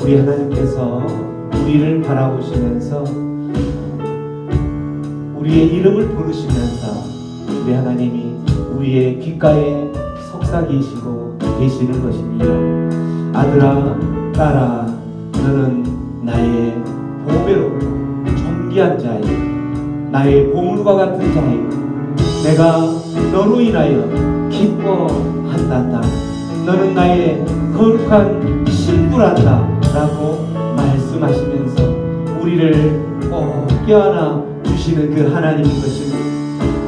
우리 하나님께서 우리를 바라보시면서 우리의 이름을 부르시면서 우리 하나님이 우리의 귓가에 속삭이시고 계시는 것입니다. 아들아, 딸아, 너는 나의 보배롭고 존귀한 자이고 나의 보물과 같은 자이고 내가 너로 인하여 기뻐한단다. 너는 나의 거룩한 신부란다 라고 말씀하시면서 우리를 꼭 껴안아 주시는 그 하나님인 것입니다.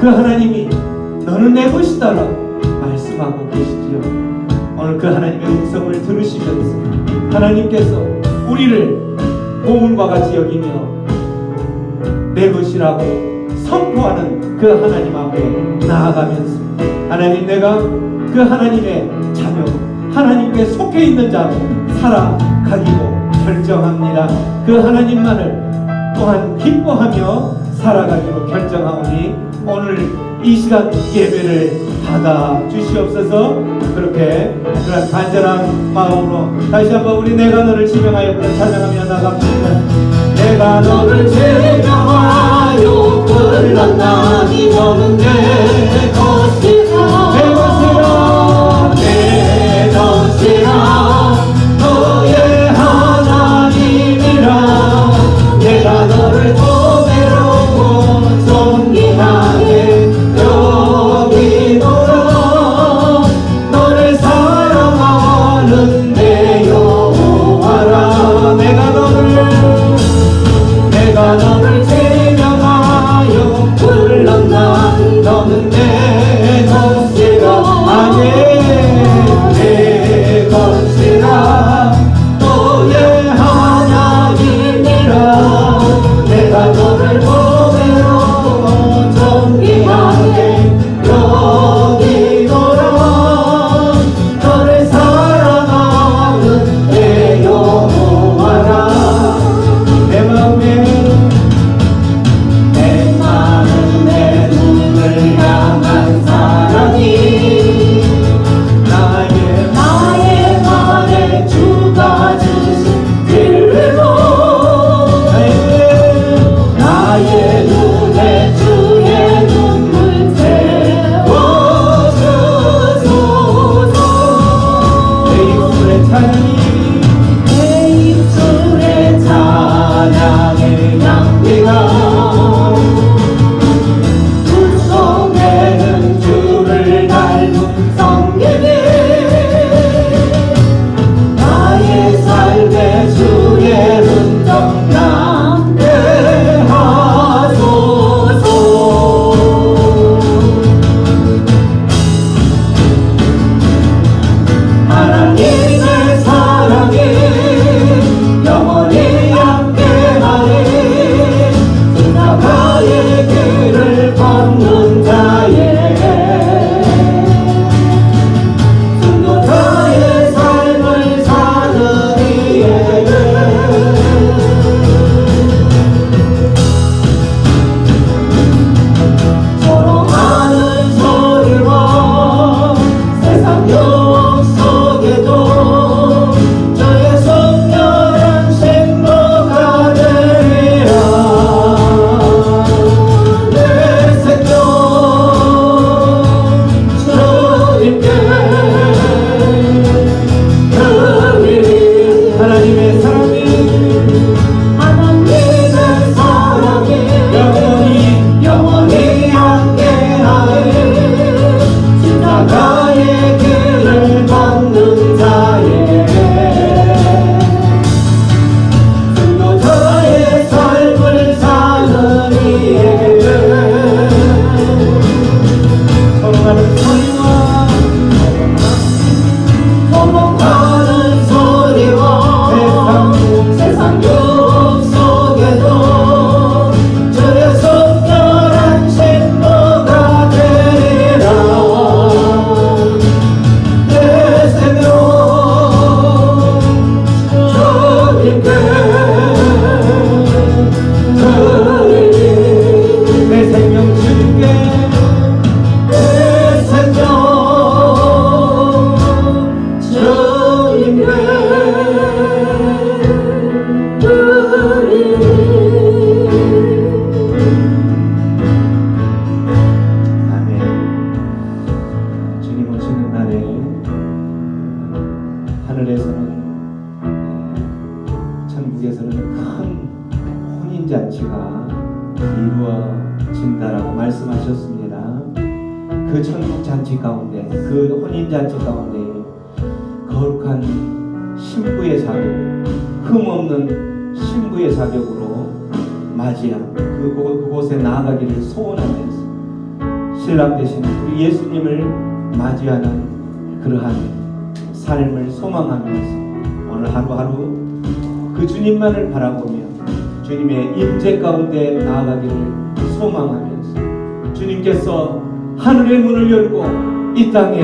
그 하나님이 너는 내 것이다 라고 말씀하고 계시지요. 오늘 그 하나님의 음성을 들으시면서 하나님께서 우리를 보물과 같이 여기며 내 것이라고 선포하는 그 하나님 앞에 나아가면서 하나님, 내가 그 하나님의 자녀, 하나님께 속해 있는 자로 살아가기로 결정합니다. 그 하나님만을 또한 기뻐하며 살아가기로 결정하오니 오늘 이 시간 예배를 받아 주시옵소서. 그렇게 그런 간절한 마음으로 다시 한번 우리 내가 너를 지명하여 찬양하며 나갑니다. 내가 너를 지명하여 불렀나니 너는 내 것이라 내 것이라 내 것이라 너의 하나님이라 내가 너를 보배롭고 존귀하게 여기노라 너를 사랑하는 내 여호와라 내가 너를 지명하여 불렀나 너는 내 하나님께서는 천국에서는 큰 혼인잔치가 이루어진다라고 말씀하셨습니다. 그 천국 잔치 가운데, 그 혼인잔치 가운데 거룩한 신부의 자격, 흠없는 신부의 자격으로 맞이한 그곳에 나아가기를 소원하면서 신랑 되신 우리 예수님을 맞이하는 그러한 삶을 소망하면서 오늘 하루하루 그 주님만을 바라보며 주님의 임재 가운데 나아가기를 소망하면서 주님께서 하늘의 문을 열고 이 땅에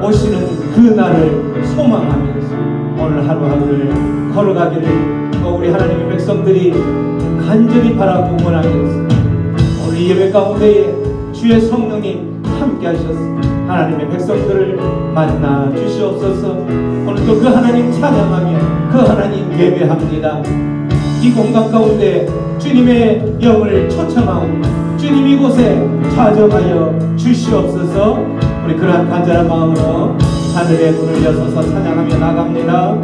오시는 그 날을 소망하면서 오늘 하루하루를 걸어가기를 우리 하나님의 백성들이 간절히 바라고 원하면서 오늘 예배 가운데에 주의 성령이 함께 하셔서 하나님의 백성들을 만나 주시옵소서. 오늘도 그 하나님 찬양하며 그 하나님 예배합니다. 이 공간 가운데 주님의 영을 초청하오니 주님 이곳에 좌정하여 주시옵소서. 우리 그러한 간절한 마음으로 하늘의 문을 여서서 찬양하며 나갑니다.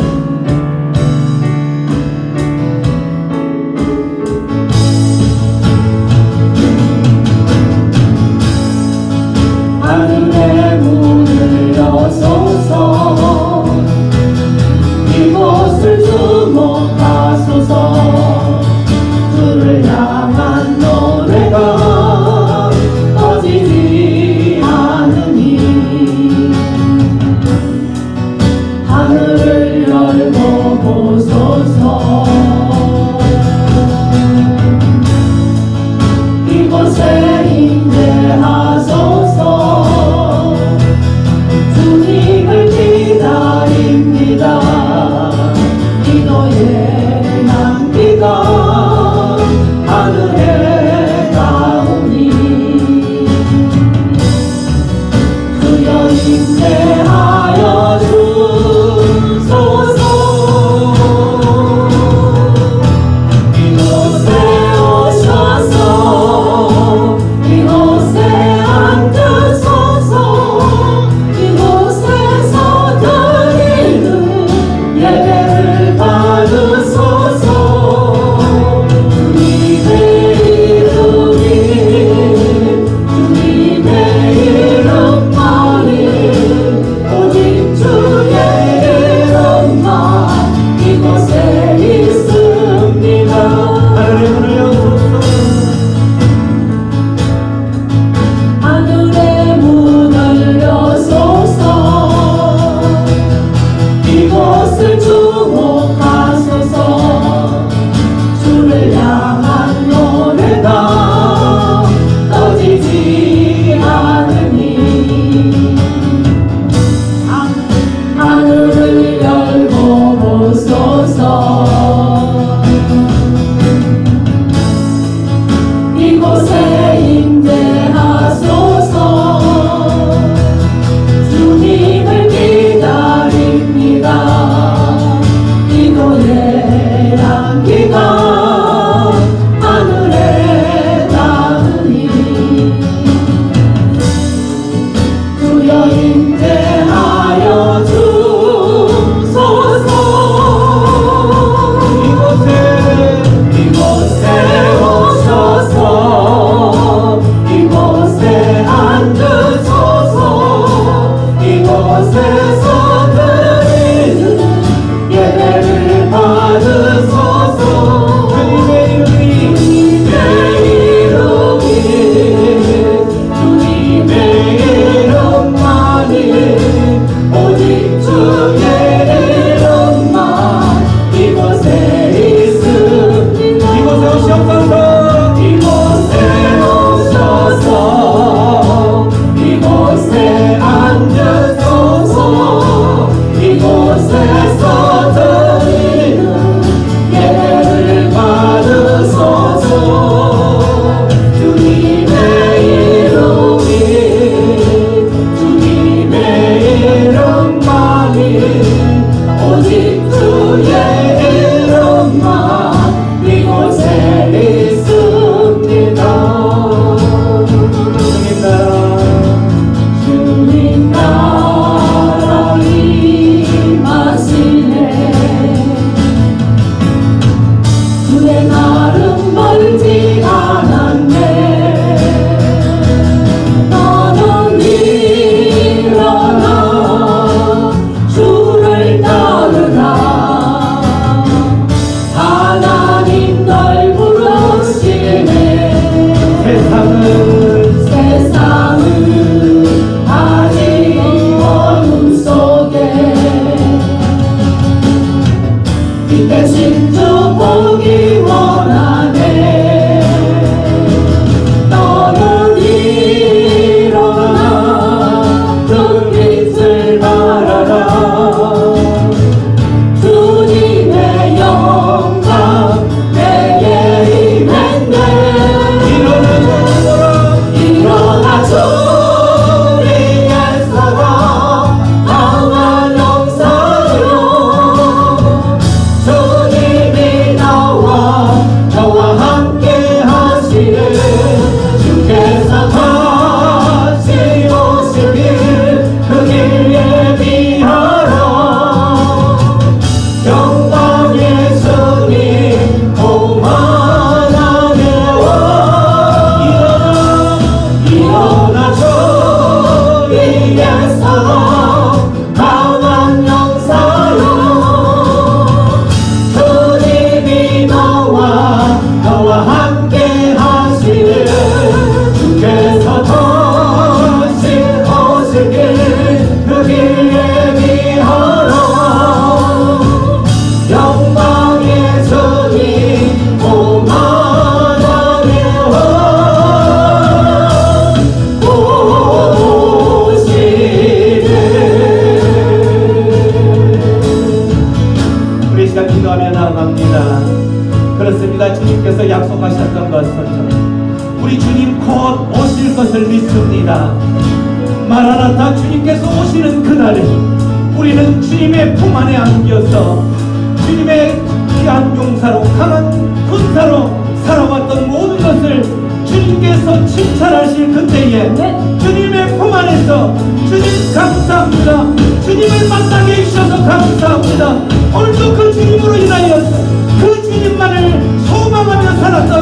하늘의 문을 여소서 이곳을 주목하소서 주를 향한 노래가 꺼지지 않으니 하늘을 열고 보소서 이곳에 임재하소서 주님을 기다립니다. 기도의 향기가 하늘에 닿으니 주여 임재하여 주소서 이곳에 오셔서 이곳에 앉으소서 이곳에서 드리는 예배를 받으소서 주님의 이름이 주님의 이름만이 오직 주의 이름만 이곳에 있습니다. 하늘의 문을 여소서 하늘의 문을 여소서 이곳을 주목하소서 주를 향한 노래가 꺼지지 않으니 하늘을 열고 보소서 이곳에 임재하소서 주님을 기다립니다. 기도의 향기가 하늘에 닿으니 주여 임재하여 주소서 이곳에 오셔서 이곳에 앉으소서 이곳에서 드리는 예배를 받으소서 주님의 이름이 주님의 이름만이 오직 주의 이름만 이곳에 있습니다. 이곳에 오시옵소서. 이곳에 오셔서 이곳에 앉으소서 이곳에서 드리는 예배를 받으소서 주님의 이름이 주님의 이름만이 오직 주의 이름만 이곳에 있습니다. 주님 나라 임하시니 이 대신 주 보기 원하네. 너는 일어나 그 빛을 바라라. 주님의 영광 내게 임했네. 일어나 주의 사랑 강한 용사여. 주님이 너와 함께 하시는 주께서 다시 오시길 그 길 예비하라. 영광의 주님 오만하네. 일어나 주의 사랑 강한 용사여. 주님이 너와 함께 하시는 주께서 다시 오시길 그 길 예비하라. 영광의 주님 오만하네. 우리 시간 기도하며 나아갑니다. 그렇습니다. 주님께서 약속하셨던 것처럼 우리 주님 곧 오실 것을 믿습니다. 마라나타, 주님께서 오시는 그날에 우리는 주님의 품 안에 안겨서 주님의 귀한 용사로 강한 군사로 살아왔던 모든 것을 주님께서 칭찬하실 그때에 주님의 품 안에서 주님 감사합니다. 주님을 만나게 해주셔서 감사합니다. 오늘도 그 주님으로 인하여서 그 주님만을 소망하며 살았던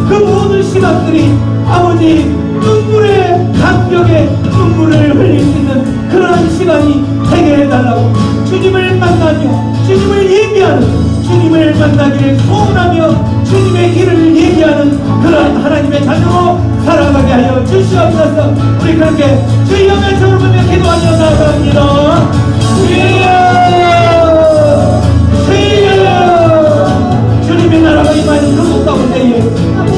그 모든 시간들이 아버지 눈물의 감격에 눈물을 흘릴 수 있는 그러한 시간이 되게 해달라고 주님을 만나며 주님을 예비하는 주님을 만나기를 소원하며 주님의 길을 예비하는 그러한 하나님의 자녀로 살아가게 하여 주시옵소서. 우리 그렇게 주의 영의 저를 보며 기도하며 나아갑니다. 주여 주님의 나라가 임하는 그 가운데에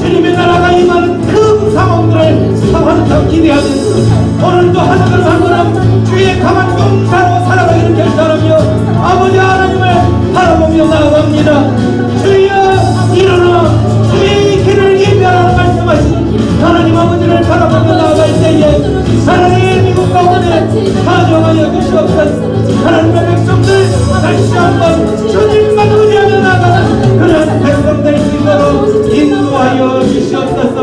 주님의 나라가 임하는 그 상황들을 한참 기대하면서 오늘도 한 걸음 한 걸음 주의 강한 용사로 살아가기를 결단하며 아버지 하나님을 바라보며 나아갑니다. 주여 일어나 주의 길을 예비하라는 말씀하신 하나님 아버지를 바라보며 나아갈 때에 하나님의 미국 가운데 가정하여 주시옵소서. 하나님의 백성들 다시 한번 주님만 의지하며 나아가는 그런 백성 될 수 있도록 인도하여 주시옵소서.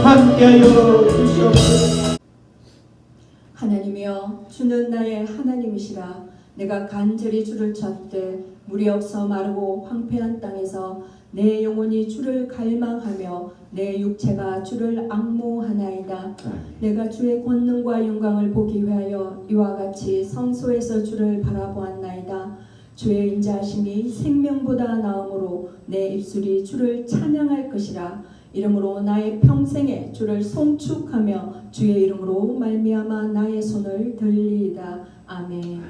함께하여 주시옵소서. 하나님이여, 주는 나의 하나님이시라. 내가 간절히 주를 찾되 물이 없어 마르고 황폐한 땅에서 내 영혼이 주를 갈망하며 내 육체가 주를 앙모하나이다. 내가 주의 권능과 영광을 보기 위하여 이와 같이 성소에서 주를 바라보았나이다. 주의 인자하심이 생명보다 나음으로 내 입술이 주를 찬양할 것이라. 이름으로 나의 평생에 주를 송축하며 주의 이름으로 말미암아 나의 손을 들리이다. 아멘.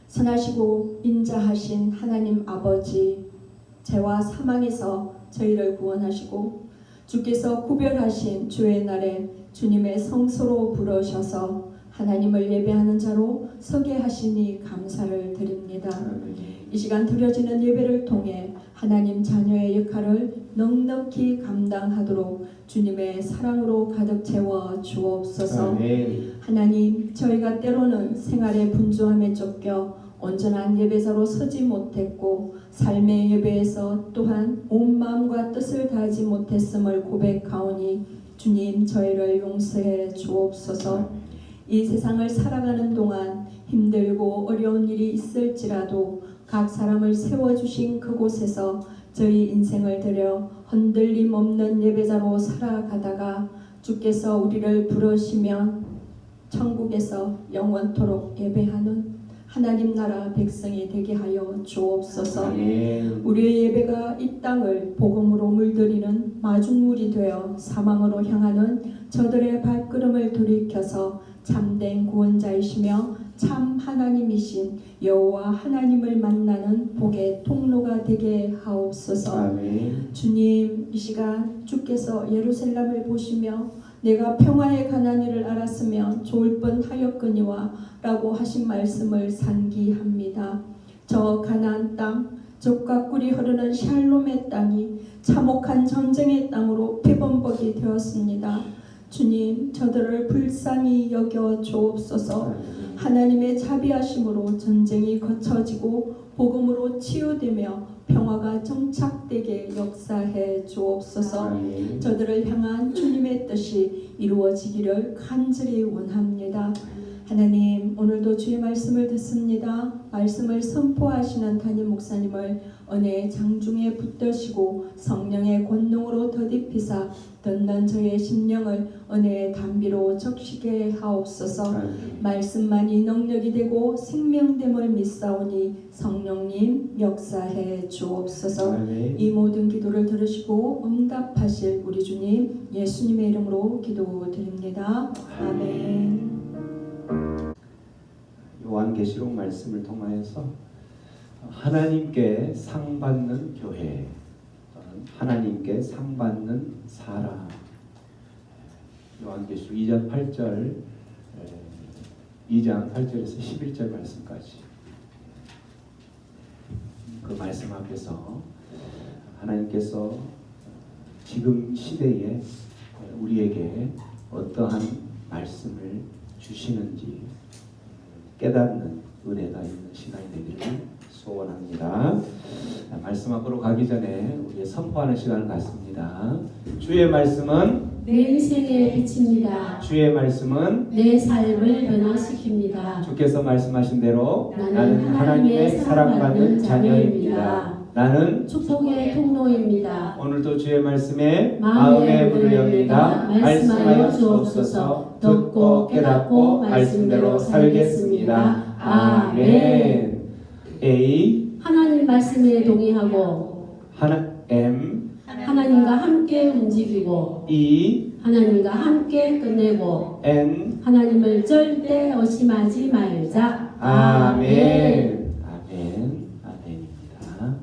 선하시고 인자하신 하나님 아버지, 죄와 사망에서 저희를 구원하시고 주께서 구별하신 주의 날에 주님의 성소로 부르셔서 하나님을 예배하는 자로 서게 하시니 감사를 드립니다. 이 시간 드려지는 예배를 통해 하나님 자녀의 역할을 넉넉히 감당하도록 주님의 사랑으로 가득 채워 주옵소서. 하나님, 저희가 때로는 생활의 분주함에 쫓겨 온전한 예배자로 서지 못했고 삶의 예배에서 또한 온 마음과 뜻을 다하지 못했음을 고백하오니 주님, 저희를 용서해 주옵소서. 이 세상을 살아가는 동안 힘들고 어려운 일이 있을지라도 각 사람을 세워주신 그곳에서 저희 인생을 들여 흔들림 없는 예배자로 살아가다가 주께서 우리를 부르시면 천국에서 영원토록 예배하는 하나님 나라 백성이 되게 하여 주옵소서. 우리의 예배가 이 땅을 복음으로 물들이는 마중물이 되어 사망으로 향하는 저들의 발걸음을 돌이켜서 참된 구원자이시며 참 하나님이신 여호와 하나님을 만나는 복의 통로가 되게 하옵소서. 아멘. 주님, 이 시간 주께서 예루살렘을 보시며 내가 평화에 관한 일을 알았으면 좋을 뻔하였거니와 라고 하신 말씀을 상기합니다. 저 가나안 땅, 젖과 꿀이 흐르는 샬롬의 땅이 참혹한 전쟁의 땅으로 피범벅이 되었습니다. 주님, 저들을 불쌍히 여겨 주옵소서. 하나님의 자비하심으로 전쟁이 거쳐지고 복음으로 치유되며 평화가 정착되게 역사해 주옵소서. 아멘. 저들을 향한 주님의 뜻이 이루어지기를 간절히 원합니다. 하나님, 오늘도 주의 말씀을 듣습니다. 말씀을 선포하시는 담임 목사님을 은혜의 장중에 붙드시고 성령의 권능으로 더딥히사 듣는 저의 심령을 은혜의 담비로 적시게 하옵소서. 말씀만이 능력이 되고 생명됨을 믿사오니 성령님 역사해 주옵소서. 아멘. 이 모든 기도를 들으시고 응답하실 우리 주님 예수님의 이름으로 기도드립니다. 아멘. 요한계시록 말씀을 통하여서 하나님께 상 받는 교회 또는 하나님께 상 받는 사람, 요한계시록 2장 8절 2장 8절에서 11절 말씀까지 그 말씀 앞에서 하나님께서 지금 시대에 우리에게 어떠한 말씀을 주시는지 깨닫는 은혜가 있는 시간이 되기를 소원합니다. 말씀 앞으로 가기 전에 우리 선포하는 시간을 갖습니다. 주의 말씀은 내 인생의 빛입니다. 주의 말씀은 내 삶을 변화시킵니다. 주께서 말씀하신 대로 나는 하나님의 사랑받는 자녀입니다. 나는 축복의 통로입니다. 오늘도 주의 말씀에 마음의 마음의 문을 엽니다. 말씀하여 주옵소서. 듣고 깨닫고 말씀대로 살겠습니다. 아멘. A 하나님 말씀에 동의하고 하나님과 함께 움직이고 E 하나님과 함께 끝내고 N 하나님을 절대 의심하지 말자. 아멘. 아멘. 아멘입니다.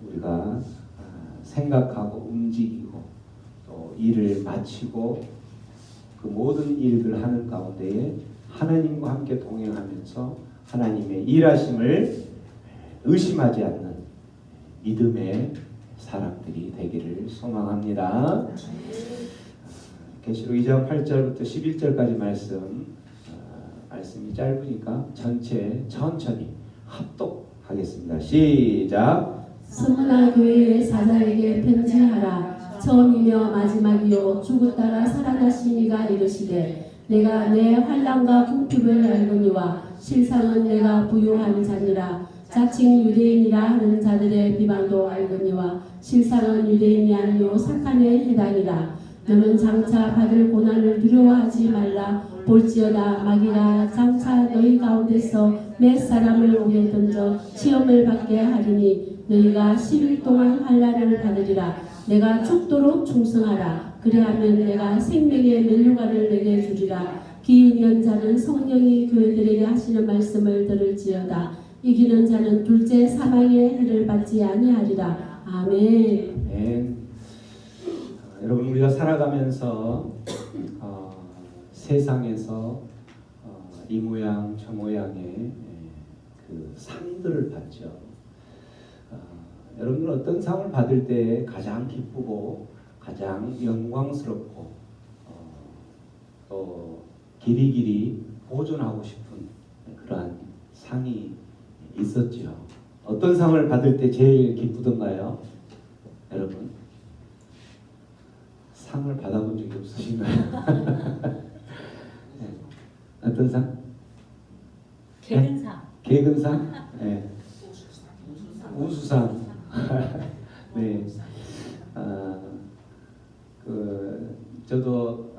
우리가 생각하고 움직이고 또 일을 마치고 그 모든 일을 하는 가운데에 하나님과 함께 동행하면서 하나님의 일하심을 의심하지 않는 믿음의 사람들이 되기를 소망합니다. 계시록 2장 8절부터 11절까지 말씀이 짧으니까 천천히 합독하겠습니다. 시작. 스무나 교회의 사자에게 편지하라. 처음이며 마지막이요 주고 따라 살아나신 이가 이르시되 내가 내 환난과 궁핍을 알거니와 실상은 내가 부유한 자니라. 자칭 유대인이라 하는 자들의 비방도 알거니와 실상은 유대인이 아니요 사탄의 해당이라. 너는 장차 받을 고난을 두려워하지 말라. 볼지어다 마귀가 장차 너희 가운데서 몇 사람을 오게 던져 시험을 받게 하리니 너희가 10일 동안 환난을 받으리라. 내가 죽도록 충성하라. 그리하면 내가 생명의 면류관을 내게 주리라. 기인연 자는 성령이 교회들에게 하시는 말씀을 들을지어다. 이기는 자는 둘째 사망의 해를 받지 아니하리라. 아멘. 네. 여러분 우리가 살아가면서 세상에서 이 모양 저 모양의 그 상들을 받죠. 여러분들 어떤 상을 받을 때 가장 기쁘고 가장 영광스럽고 또 길이길이 보존하고 싶은 그러한 상이 있었죠. 어떤 상을 받을 때 제일 기쁘던가요? 여러분 상을 받아본 적이 없으신가요? 네. 어떤 상? 개근상. 개근상? 네. 우수상. 네. 저도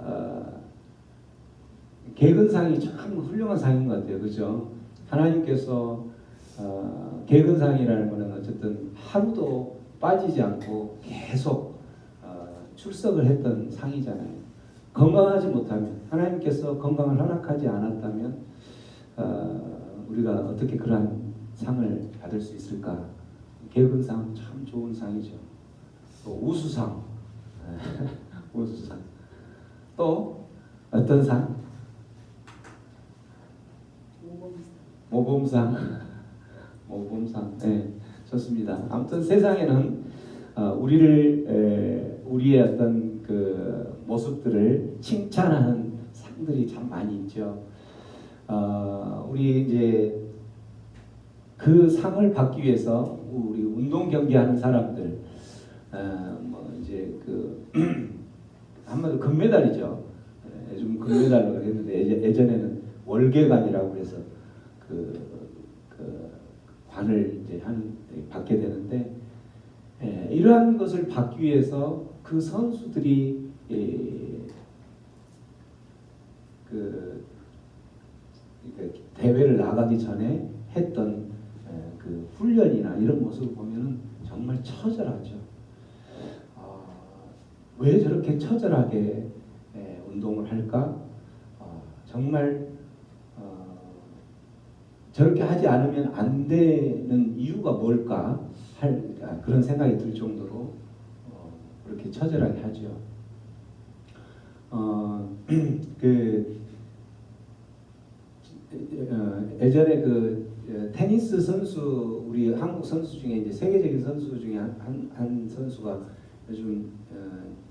개근상이 참 훌륭한 상인 것 같아요. 그죠? 하나님께서 개근상이라는 것은 어쨌든 하루도 빠지지 않고 계속 출석을 했던 상이잖아요. 건강하지 못하면 하나님께서 건강을 허락하지 않았다면 우리가 어떻게 그러한 상을 받을 수 있을까? 개근상 참 좋은 상이죠. 또 우수상, 우수상. 또 어떤 상? 모범상. 모범상. 네, 좋습니다. 아무튼 세상에는 우리의 어떤 그 모습들을 칭찬하는 상들이 참 많이 있죠. 우리 이제 그 상을 받기 위해서 우리 운동 경기하는 사람들, 뭐 이제 그 한마디로 금메달이죠. 요즘 금메달로 했는데 예전에는 월계관이라고 해서 그 관을 이제 받게 되는데, 이러한 것을 받기 위해서 그 선수들이 그 대회를 나가기 전에 했던 그 훈련이나 이런 모습을 보면은 정말 처절하죠. 왜 저렇게 처절하게 운동을 할까? 정말 저렇게 하지 않으면 안 되는 이유가 뭘까? 그런 생각이 들 정도로 그렇게 처절하게 하죠. 예전에 그 테니스 선수, 우리 한국 선수 중에 이제 세계적인 선수 중에 한 선수가 요즘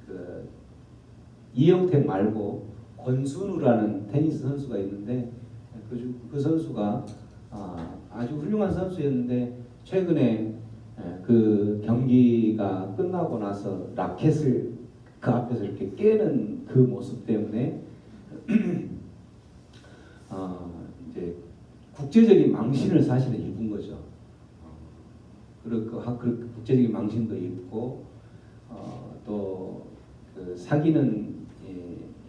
그 이영택 말고 권순우라는 테니스 선수가 있는데, 그 선수가 아주 훌륭한 선수였는데 최근에 그 경기가 끝나고 나서 라켓을 그 앞에서 이렇게 깨는 그 모습 때문에 이제 국제적인 망신을 사실은 입은 거죠. 그리고 그 국제적인 망신도 입고 또 그 사귀는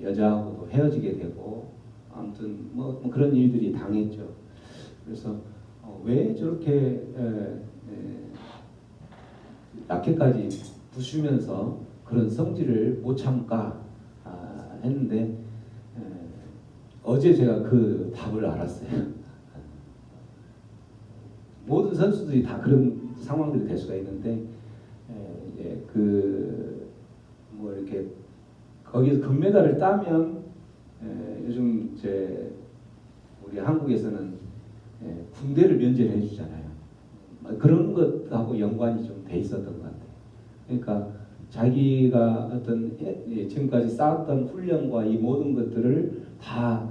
여자하고도 헤어지게 되고, 아무튼 뭐 그런 일들이 당했죠. 그래서 왜 저렇게 라켓까지 부수면서 그런 성질을 못 참까 했는데, 어제 제가 그 답을 알았어요. 모든 선수들이 다 그런 상황들이 될 수가 있는데, 뭐 이렇게 거기서 금메달을 따면 요즘 이제 우리 한국에서는 군대를 면제를 해주잖아요. 그런 것하고 연관이 좀 돼 있었던 것 같아요. 그러니까 자기가 어떤 지금까지 쌓았던 훈련과 이 모든 것들을 다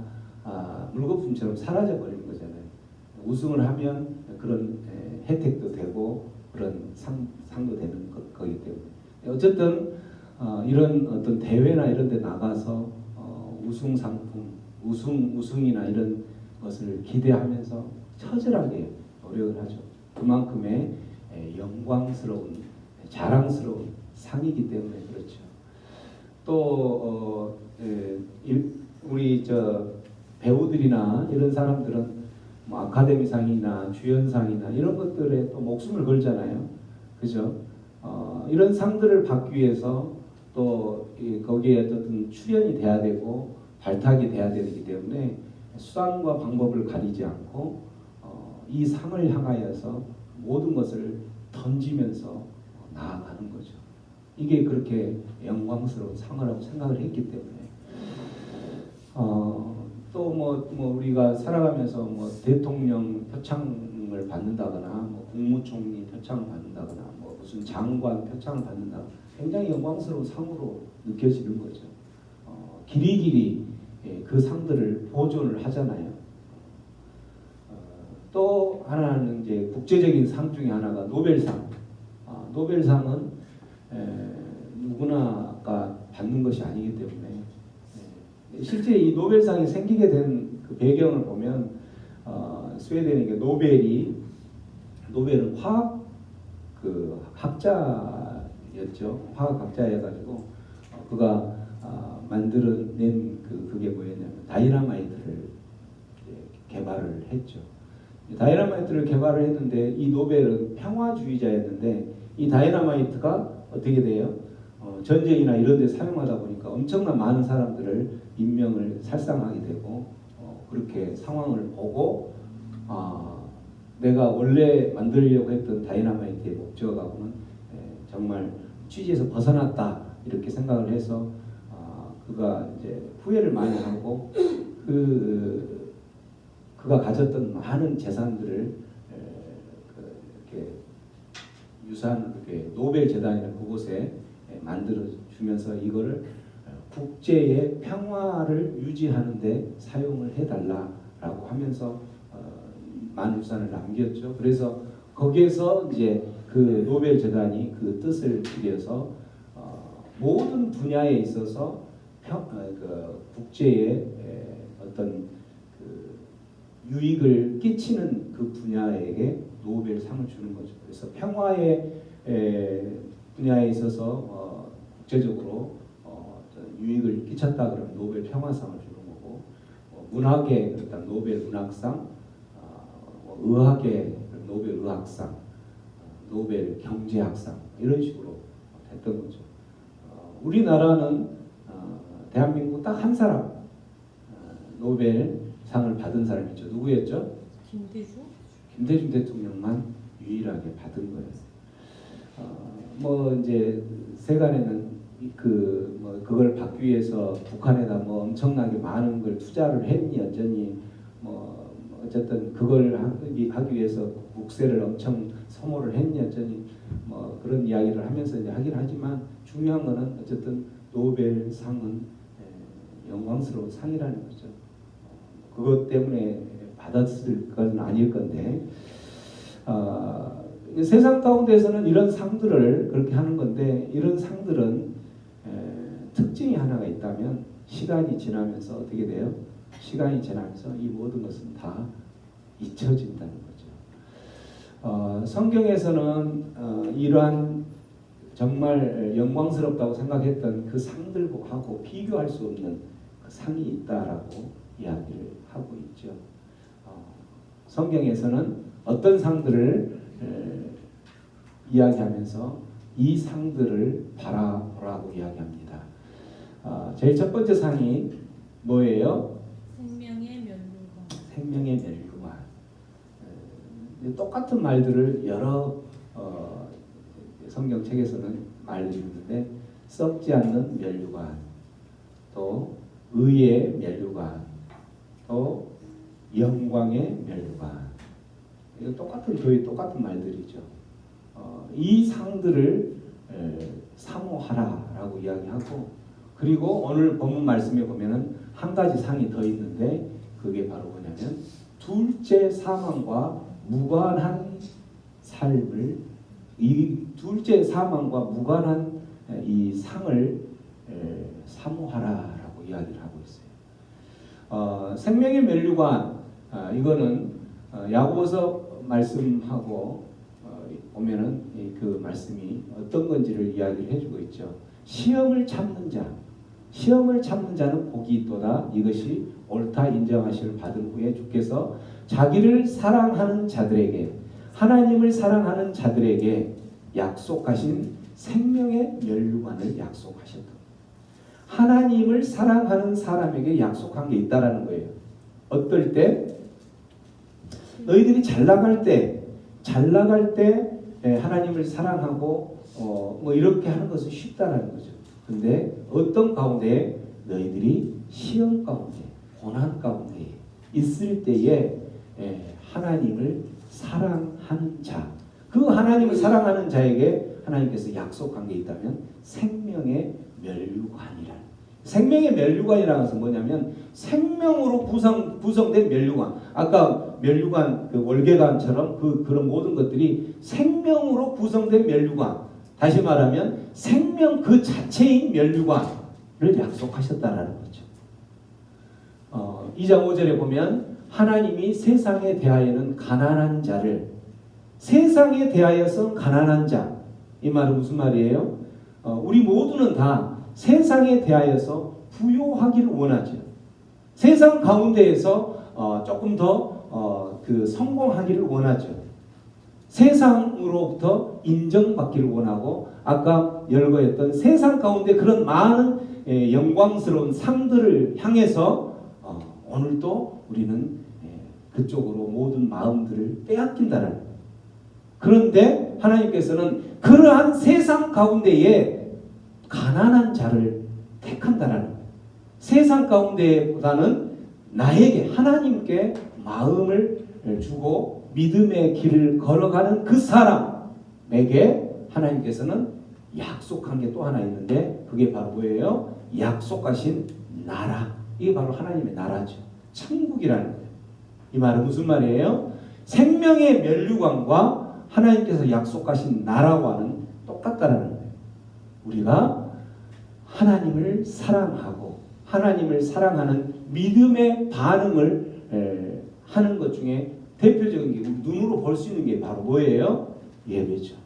물거품처럼 사라져 버리는 거잖아요. 우승을 하면 그런 혜택도 되고 그런 상도 되는 거기 때문에, 어쨌든 이런 어떤 대회나 이런 데 나가서 우승 상품, 우승이나 이런 것을 기대하면서 처절하게 노력을 하죠. 그만큼의 영광스러운, 자랑스러운 상이기 때문에 그렇죠. 또 우리 배우들이나 이런 사람들은 뭐 아카데미상이나 주연상이나 이런 것들에 또 목숨을 걸잖아요. 그죠? 이런 상들을 받기 위해서 또 거기에 어떤 출연이 돼야 되고 발탁이 돼야 되기 때문에 수단과 방법을 가리지 않고 이 상을 향하여서 모든 것을 던지면서 나아가는 거죠. 이게 그렇게 영광스러운 상이라고 생각을 했기 때문에, 또 뭐 우리가 살아가면서 뭐 대통령 표창을 받는다거나 뭐 국무총리 표창을 받는다거나 뭐 무슨 장관 표창을 받는다, 굉장히 영광스러운 상으로 느껴지는 거죠. 길이길이 그 상들을 보존을 하잖아요. 또 하나는 이제 국제적인 상 중에 하나가 노벨상. 노벨상은 누구나가 받는 것이 아니기 때문에, 실제 이 노벨상이 생기게 된 그 배경을 보면 스웨덴의 노벨은 화학 그 학자였죠. 화학 학자여가지고 그가 만들어낸 그게 뭐였냐면 다이너마이트를 개발을 했죠. 다이너마이트를 개발을 했는데, 이 노벨은 평화주의자였는데 이 다이너마이트가 어떻게 돼요? 전쟁이나 이런 데 사용하다 보니까 엄청난 많은 사람들을 인명을 살상하게 되고 그렇게 상황을 보고 내가 원래 만들려고 했던 다이너마이트의 목적하고는 정말 취지에서 벗어났다 이렇게 생각을 해서 그가 이제 후회를 많이 하고 그가 가졌던 많은 재산들을 이렇게 유산 이렇게 노벨 재단이나 그곳에 만들어 주면서 이거를 국제의 평화를 유지하는데 사용을 해달라라고 하면서 많은 유산을 남겼죠. 그래서 거기에서 이제 그 노벨 재단이 그 뜻을 들여서 모든 분야에 있어서 그 국제의 어떤 그 유익을 끼치는 그 분야에게 노벨상을 주는 거죠. 그래서 평화의 분야에 있어서 국제적으로 유익을 끼쳤다 그러면 노벨 평화상을 주는 거고, 문학에 일단 노벨 문학상, 의학에 노벨 의학상, 노벨 경제학상 이런 식으로 됐던 거죠. 우리나라는 대한민국 딱 한 사람 노벨상을 받은 사람이 있죠. 누구였죠? 김대중 대통령만 유일하게 받은 거예요. 뭐 이제 세간에는 그걸 받기 위해서 북한에다 뭐 엄청나게 많은 걸 투자를 했니 어쩌니 뭐 어쨌든 그걸 하기 위해서 국세를 엄청 소모를 했니 어쩌니 뭐 그런 이야기를 하면서 이제 하긴 하지만 중요한 거는 어쨌든 노벨상은 영광스러운 상이라는 거죠. 그것 때문에 받았을 건 아닐 건데 세상 가운데에서는 이런 상들을 그렇게 하는 건데 이런 상들은 특징이 하나가 있다면 시간이 지나면서 어떻게 돼요? 시간이 지나면서 이 모든 것은 다 잊혀진다는 거죠. 성경에서는 이러한 정말 영광스럽다고 생각했던 그 상들하고 비교할 수 없는 그 상이 있다라고 이야기를 하고 있죠. 성경에서는 어떤 상들을 이야기하면서 이 상들을 바라보라고 이야기합니다. 제일 첫 번째 상이 뭐예요? 생명의 면류관. 생명의 면류관. 똑같은 말들을 여러 성경책에서는 말해주는데 썩지 않는 면류관, 또 의의 면류관, 또 영광의 면류관. 이거 똑같은 교회 똑같은 말들이죠. 이 상들을 사모하라라고 이야기하고 그리고 오늘 본문 말씀에 보면은 한 가지 상이 더 있는데 그게 바로 뭐냐면 둘째 사망과 무관한 삶을 이 둘째 사망과 무관한 이 상을 사모하라라고 이야기를 하고 있어요. 생명의 면류관 이거는 야고보서 말씀하고 보면은 그 말씀이 어떤 건지를 이야기를 해주고 있죠. 시험을 참는 자는 복이 있도다. 이것이 옳다 인정하심을 받은 후에 주께서 자기를 사랑하는 자들에게 하나님을 사랑하는 자들에게 약속하신 생명의 면류관을 약속하셨다. 하나님을 사랑하는 사람에게 약속한 게 있다라는 거예요. 어떨 때? 너희들이 잘 나갈 때 하나님을 사랑하고 뭐 이렇게 하는 것은 쉽다라는 거죠. 근데 어떤 가운데 너희들이 시험 가운데 고난 가운데 있을 때에 하나님을 사랑하는 자, 그 하나님을 사랑하는 자에게 하나님께서 약속한 게 있다면 생명의 면류관이라. 생명의 면류관이라는 것은 뭐냐면 생명으로 구성된 면류관. 아까 면류관 그 월계관처럼 그런 모든 것들이 생명으로 구성된 면류관. 다시 말하면 생명 그 자체인 면류관을 약속하셨다라는 거죠. 2장 5절에 보면 하나님이 세상에 대하여는 가난한 자를 세상에 대하여서 가난한 자. 이 말은 무슨 말이에요? 우리 모두는 다 세상에 대하여서 부요하기를 원하죠. 세상 가운데에서 조금 더 그 성공하기를 원하죠. 세상으로부터 인정받기를 원하고 아까 열거했던 세상 가운데 그런 많은 영광스러운 상들을 향해서 오늘도 우리는 그쪽으로 모든 마음들을 빼앗긴다는 거예요. 그런데 하나님께서는 그러한 세상 가운데에 가난한 자를 택한다는 거예요. 세상 가운데보다는 나에게 하나님께 마음을 주고 믿음의 길을 걸어가는 그 사람에게 하나님께서는 약속한 게 또 하나 있는데 그게 바로 뭐예요? 약속하신 나라. 이게 바로 하나님의 나라죠. 천국이라는 거예요. 이 말은 무슨 말이에요? 생명의 면류관과 하나님께서 약속하신 나라와는 똑같다라는 거예요. 우리가 하나님을 사랑하고 하나님을 사랑하는 믿음의 반응을 하는 것 중에 대표적인 게 눈으로 볼 수 있는 게 바로 뭐예요? 예배죠.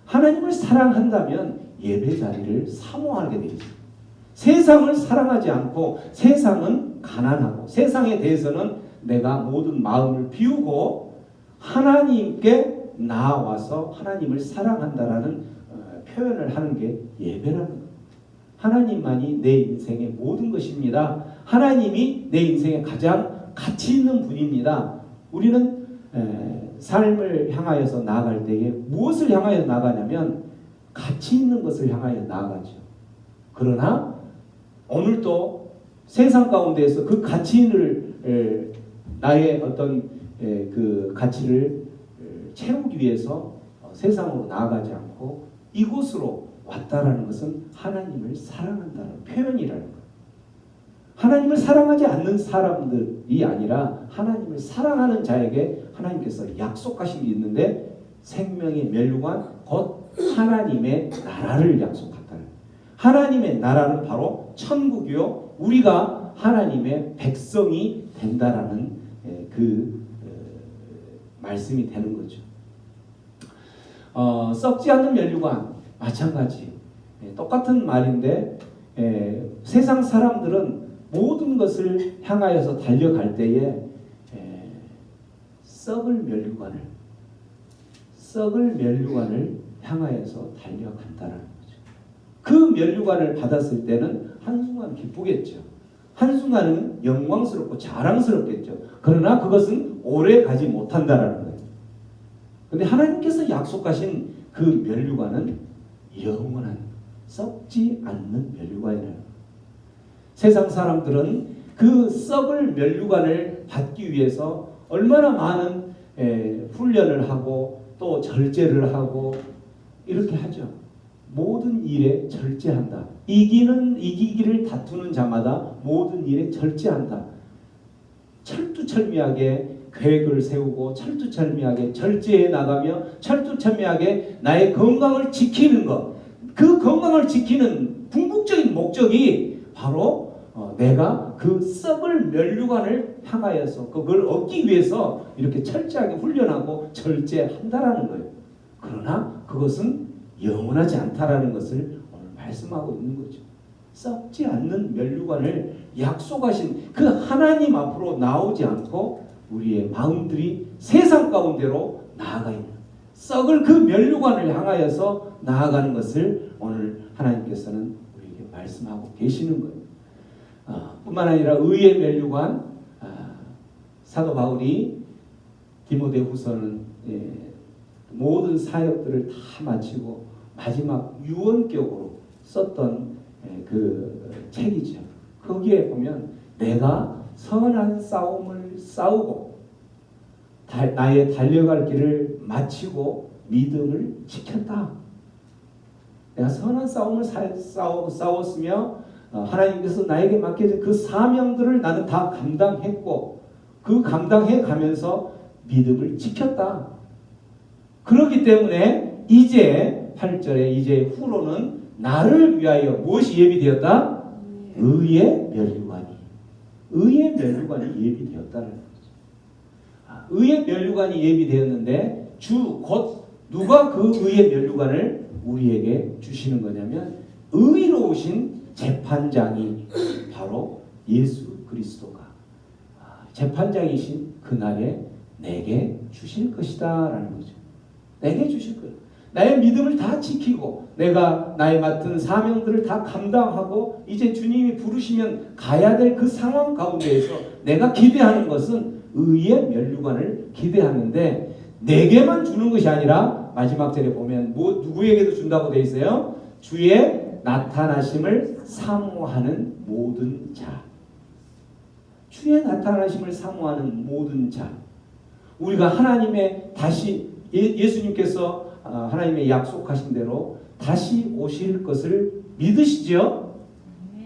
하나님을 사랑한다면 예배 자리를 사모하게 되어 있어요. 세상을 사랑하지 않고 세상은 가난하고 세상에 대해서는 내가 모든 마음을 비우고 하나님께 나아와서 하나님을 사랑한다라는 표현을 하는 게 예배라는 거예요. 하나님만이 내 인생의 모든 것입니다. 하나님이 내 인생의 가장 가치 있는 분입니다. 우리는 삶을 향하여서 나아갈 때에 무엇을 향하여 나가냐면 가치 있는 것을 향하여 나아가죠. 그러나 오늘도 세상 가운데에서 그 가치를 나의 어떤 그 가치를 채우기 위해서 세상으로 나아가지 않고 이곳으로 왔다라는 것은 하나님을 사랑한다는 표현이라는 거예요. 하나님을 사랑하지 않는 사람들이 아니라 하나님을 사랑하는 자에게 하나님께서 약속하신 게 있는데 생명의 면류관 곧 하나님의 나라를 약속한다는 거예요. 하나님의 나라는 바로 천국이요 우리가 하나님의 백성이 된다라는 말씀이 되는 거죠. 썩지 않는 면류관 마찬가지 똑같은 말인데 세상 사람들은 모든 것을 향하여서 달려갈 때에 썩을 면류관을 향하여서 달려간다는 거죠. 그 면류관을 받았을 때는 한순간 기쁘겠죠. 한순간은 영광스럽고 자랑스럽겠죠. 그러나 그것은 오래 가지 못한다라는 거예요. 그런데 하나님께서 약속하신 그 면류관은 영원한 썩지 않는 면류관이라는 거예요. 세상 사람들은 그 썩을 면류관을 받기 위해서 얼마나 많은 훈련을 하고 또 절제를 하고 이렇게 하죠. 모든 일에 절제한다. 이기기를 다투는 자마다 모든 일에 절제한다. 철두철미하게 계획을 세우고 철두철미하게 절제해 나가며 철두철미하게 나의 건강을 지키는 것. 그 건강을 지키는 궁극적인 목적이 바로 내가 그 썩을 면류관을 향하여서 그걸 얻기 위해서 이렇게 철저하게 훈련하고 절제한다라는 거예요. 그러나 그것은 영원하지 않다라는 것을 오늘 말씀하고 있는 거죠. 썩지 않는 면류관을 약속하신 그 하나님 앞으로 나오지 않고 우리의 마음들이 세상 가운데로 나아가 있는 썩을 그 면류관을 향하여서 나아가는 것을 오늘 하나님께서는 우리에게 말씀하고 계시는 거예요. 뿐만 아니라 의의 면류관 사도 바울이 디모데후서는 모든 사역들을 다 마치고 마지막 유언격으로 썼던 그 책이죠. 거기에 보면 내가 선한 싸움을 싸우고 나의 달려갈 길을 마치고 믿음을 지켰다. 내가 선한 싸움을 싸웠으며 하나님께서 나에게 맡겨진 그 사명들을 나는 다 감당했고 그 감당해 가면서 믿음을 지켰다. 그렇기 때문에 이제 8절에 이제 후로는 나를 위하여 무엇이 예비되었다? 의의 면류관이 예비되었다는 거죠. 의의 면류관이 예비되었는데 곧 누가 그 의의 면류관을 우리에게 주시는 거냐면 의로우신 재판장이 바로 예수 그리스도가 재판장이신 그날에 내게 주실 것이다 라는 거죠. 내게 주실 거예요. 나의 믿음을 다 지키고 내가 나의 맡은 사명들을 다 감당하고 이제 주님이 부르시면 가야 될 그 상황 가운데에서 내가 기대하는 것은 의의 면류관을 기대하는데 내게만 주는 것이 아니라 마지막 절에 보면 누구에게도 준다고 되어 있어요? 주의 나타나심을 사모하는 모든 자. 주의 나타나심을 사모하는 모든 자. 우리가 하나님의 다시 예수님께서 하나님의 약속하신 대로 다시 오실 것을 믿으시죠?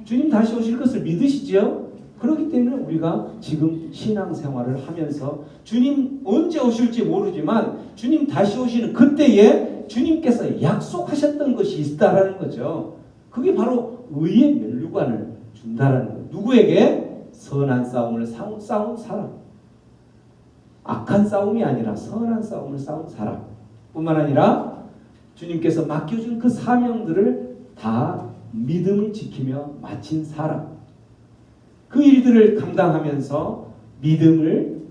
주님 다시 오실 것을 믿으시죠? 그렇기 때문에 우리가 지금 신앙생활을 하면서 주님 언제 오실지 모르지만 주님 다시 오시는 그때에 주님께서 약속하셨던 것이 있다라는 거죠. 그게 바로 의의 면류관을 준다라는 거예요. 누구에게? 선한 싸움을 싸운 사람. 악한 싸움이 아니라 선한 싸움을 싸운 사람 뿐만 아니라 주님께서 맡겨준 그 사명들을 다 믿음을 지키며 마친 사람. 그 일들을 감당하면서 믿음을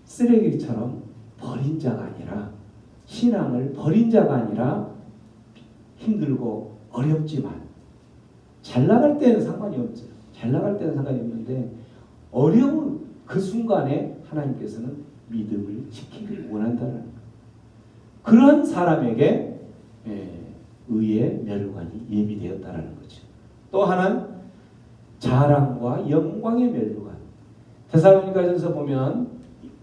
쓰레기처럼 버린 자가 아니라 신앙을 버린 자가 아니라 힘들고 어렵지만 잘 나갈 때는 상관이 없죠. 잘 나갈 때는 상관이 없는데 어려운 그 순간에 하나님께서는 믿음을 지키길 원한다는 거예요. 그런 사람에게 의의 면류관이 예비되었다라는 거죠. 또 하나는 자랑과 영광의 면류관. 데살로니가전서 보면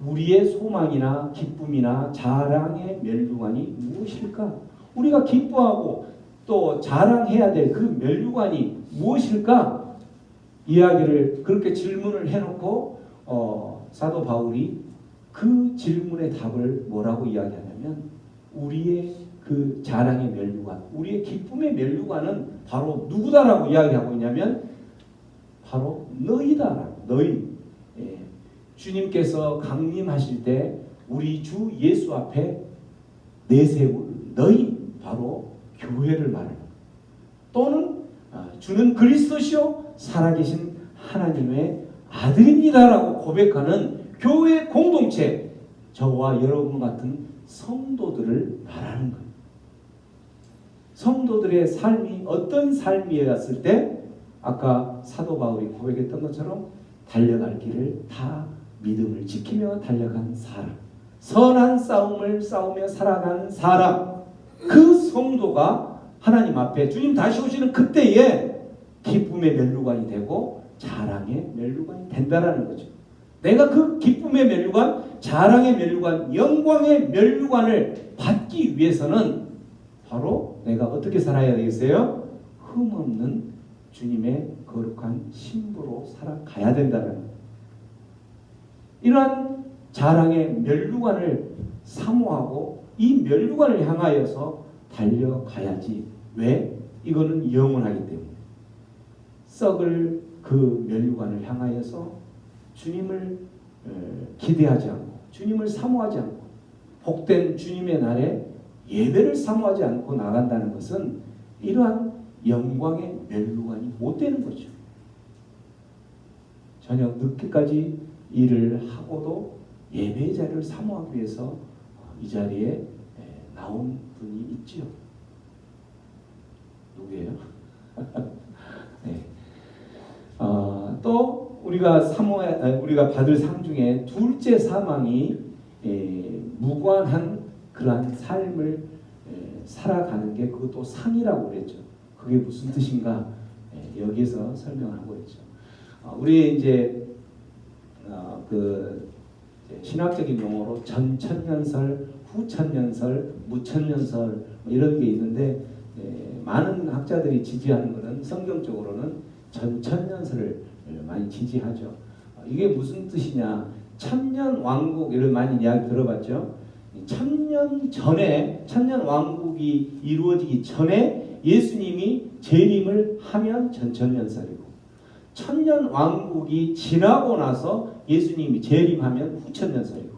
우리의 소망이나 기쁨이나 자랑의 면류관이 무엇일까? 우리가 기뻐하고 또 자랑해야 될 그 면류관이 무엇일까? 이야기를 그렇게 질문을 해놓고 사도 바울이 그 질문의 답을 뭐라고 이야기하냐면 우리의 그 자랑의 면류관, 우리의 기쁨의 면류관은 바로 누구다라고 이야기하고 있냐면 바로 너희다라고. 너희. 주님께서 강림하실 때 우리 주 예수 앞에 내세울 너희, 바로 교회를 말합니다. 또는 주는 그리스도시요 살아계신 하나님의 아들입니다라고 고백하는 교회 공동체, 저와 여러분 같은 성도들을 말하는 거예요. 성도들의 삶이 어떤 삶이었을 때 아까 사도 바울이 고백했던 것처럼 달려갈 길을 다 믿음을 지키며 달려간 사람, 선한 싸움을 싸우며 살아가는 사람, 그 성도가 하나님 앞에 주님 다시 오시는 그때에 기쁨의 면류관이 되고 자랑의 면류관이 된다라는 거죠. 내가 그 기쁨의 면류관, 자랑의 면류관, 영광의 면류관을 받기 위해서는 바로 내가 어떻게 살아야 되겠어요? 흠없는 주님의 거룩한 신부로 살아가야 된다는 거예요. 이러한 자랑의 면류관을 사모하고 이 면류관을 향하여서 달려가야지. 왜? 이거는 영원하기 때문에. 썩을 그 면류관을 향하여서 주님을 기대하지 않고 주님을 사모하지 않고 복된 주님의 날에 예배를 사모하지 않고 나간다는 것은 이러한 영광의 면류관이 못 되는 거죠. 저녁 늦게까지 일을 하고도 예배의 자리를 사모하기 위해서 이 자리에 나온 분이 있지요. 누구예요? 네. 또 우리가 받을 상 중에 둘째 사망이 무관한 그러한 삶을 살아가는 게 그것도 상이라고 그랬죠. 그게 무슨 뜻인가? 여기에서 설명하고 있죠. 우리 이제 그 신학적인 용어로 전천년설, 후천년설, 무천년설 이런 게 있는데 많은 학자들이 지지하는 것은 성경적으로는 전천년설을 많이 지지하죠. 이게 무슨 뜻이냐? 천년 왕국 이런 많이 이야기 들어봤죠. 천년 전에 천년 왕국이 이루어지기 전에 예수님이 재림을 하면 전천년설이고 천년 왕국이 지나고 나서 예수님이 재림하면 후천년설이고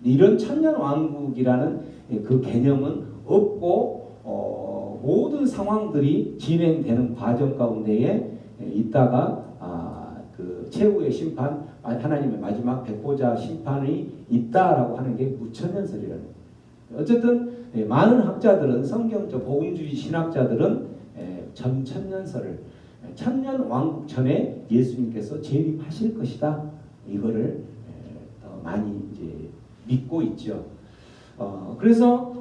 이런 천년 왕국이라는 그 개념은 없고 모든 상황들이 진행되는 과정 가운데에 있다가 그 최후의 심판, 하나님의 마지막 백보자 심판이 있다라고 하는 게 무천년설이라는 거예요. 어쨌든 많은 학자들은 성경적 복음주의 신학자들은 전천년설을 천년 왕국 전에 예수님께서 재림하실 것이다 이거를 더 많이 이제 믿고 있죠. 그래서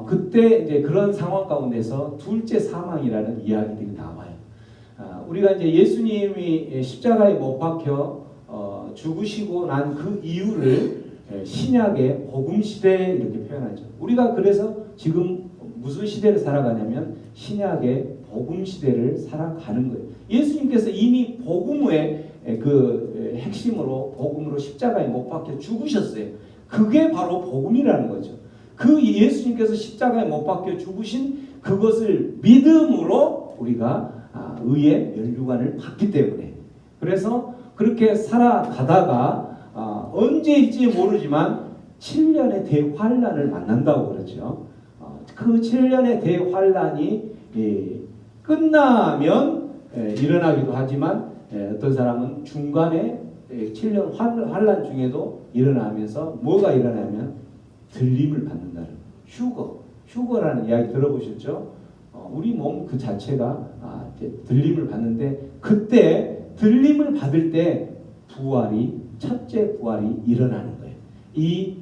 그때 이제 그런 상황 가운데서 둘째 사망이라는 이야기들이 나와요. 우리가 이제 예수님이 십자가에 못 박혀 죽으시고 난 그 이유를 신약의 복음 시대 이렇게 표현하죠. 우리가 그래서 지금 무슨 시대를 살아가냐면 신약의 복음 시대를 살아가는 거예요. 예수님께서 이미 복음의 그 핵심으로 복음으로 십자가에 못 박혀 죽으셨어요. 그게 바로 복음이라는 거죠. 그 예수님께서 십자가에 못 박혀 죽으신 그것을 믿음으로 우리가 의의 면류관을 받기 때문에, 그래서 그렇게 살아가다가 언제일지 모르지만 7년의 대환란을 만난다고 그러죠. 그 7년의 대환란이 끝나면 일어나기도 하지만 어떤 사람은 중간에 7년 환란 중에도 일어나면서 뭐가 일어나면 들림을 받는다는 휴거라는 이야기 들어보셨죠? 우리 몸 그 자체가 들림을 받는데, 그때 들림을 받을 때 첫째 부활이 일어나는 거예요. 이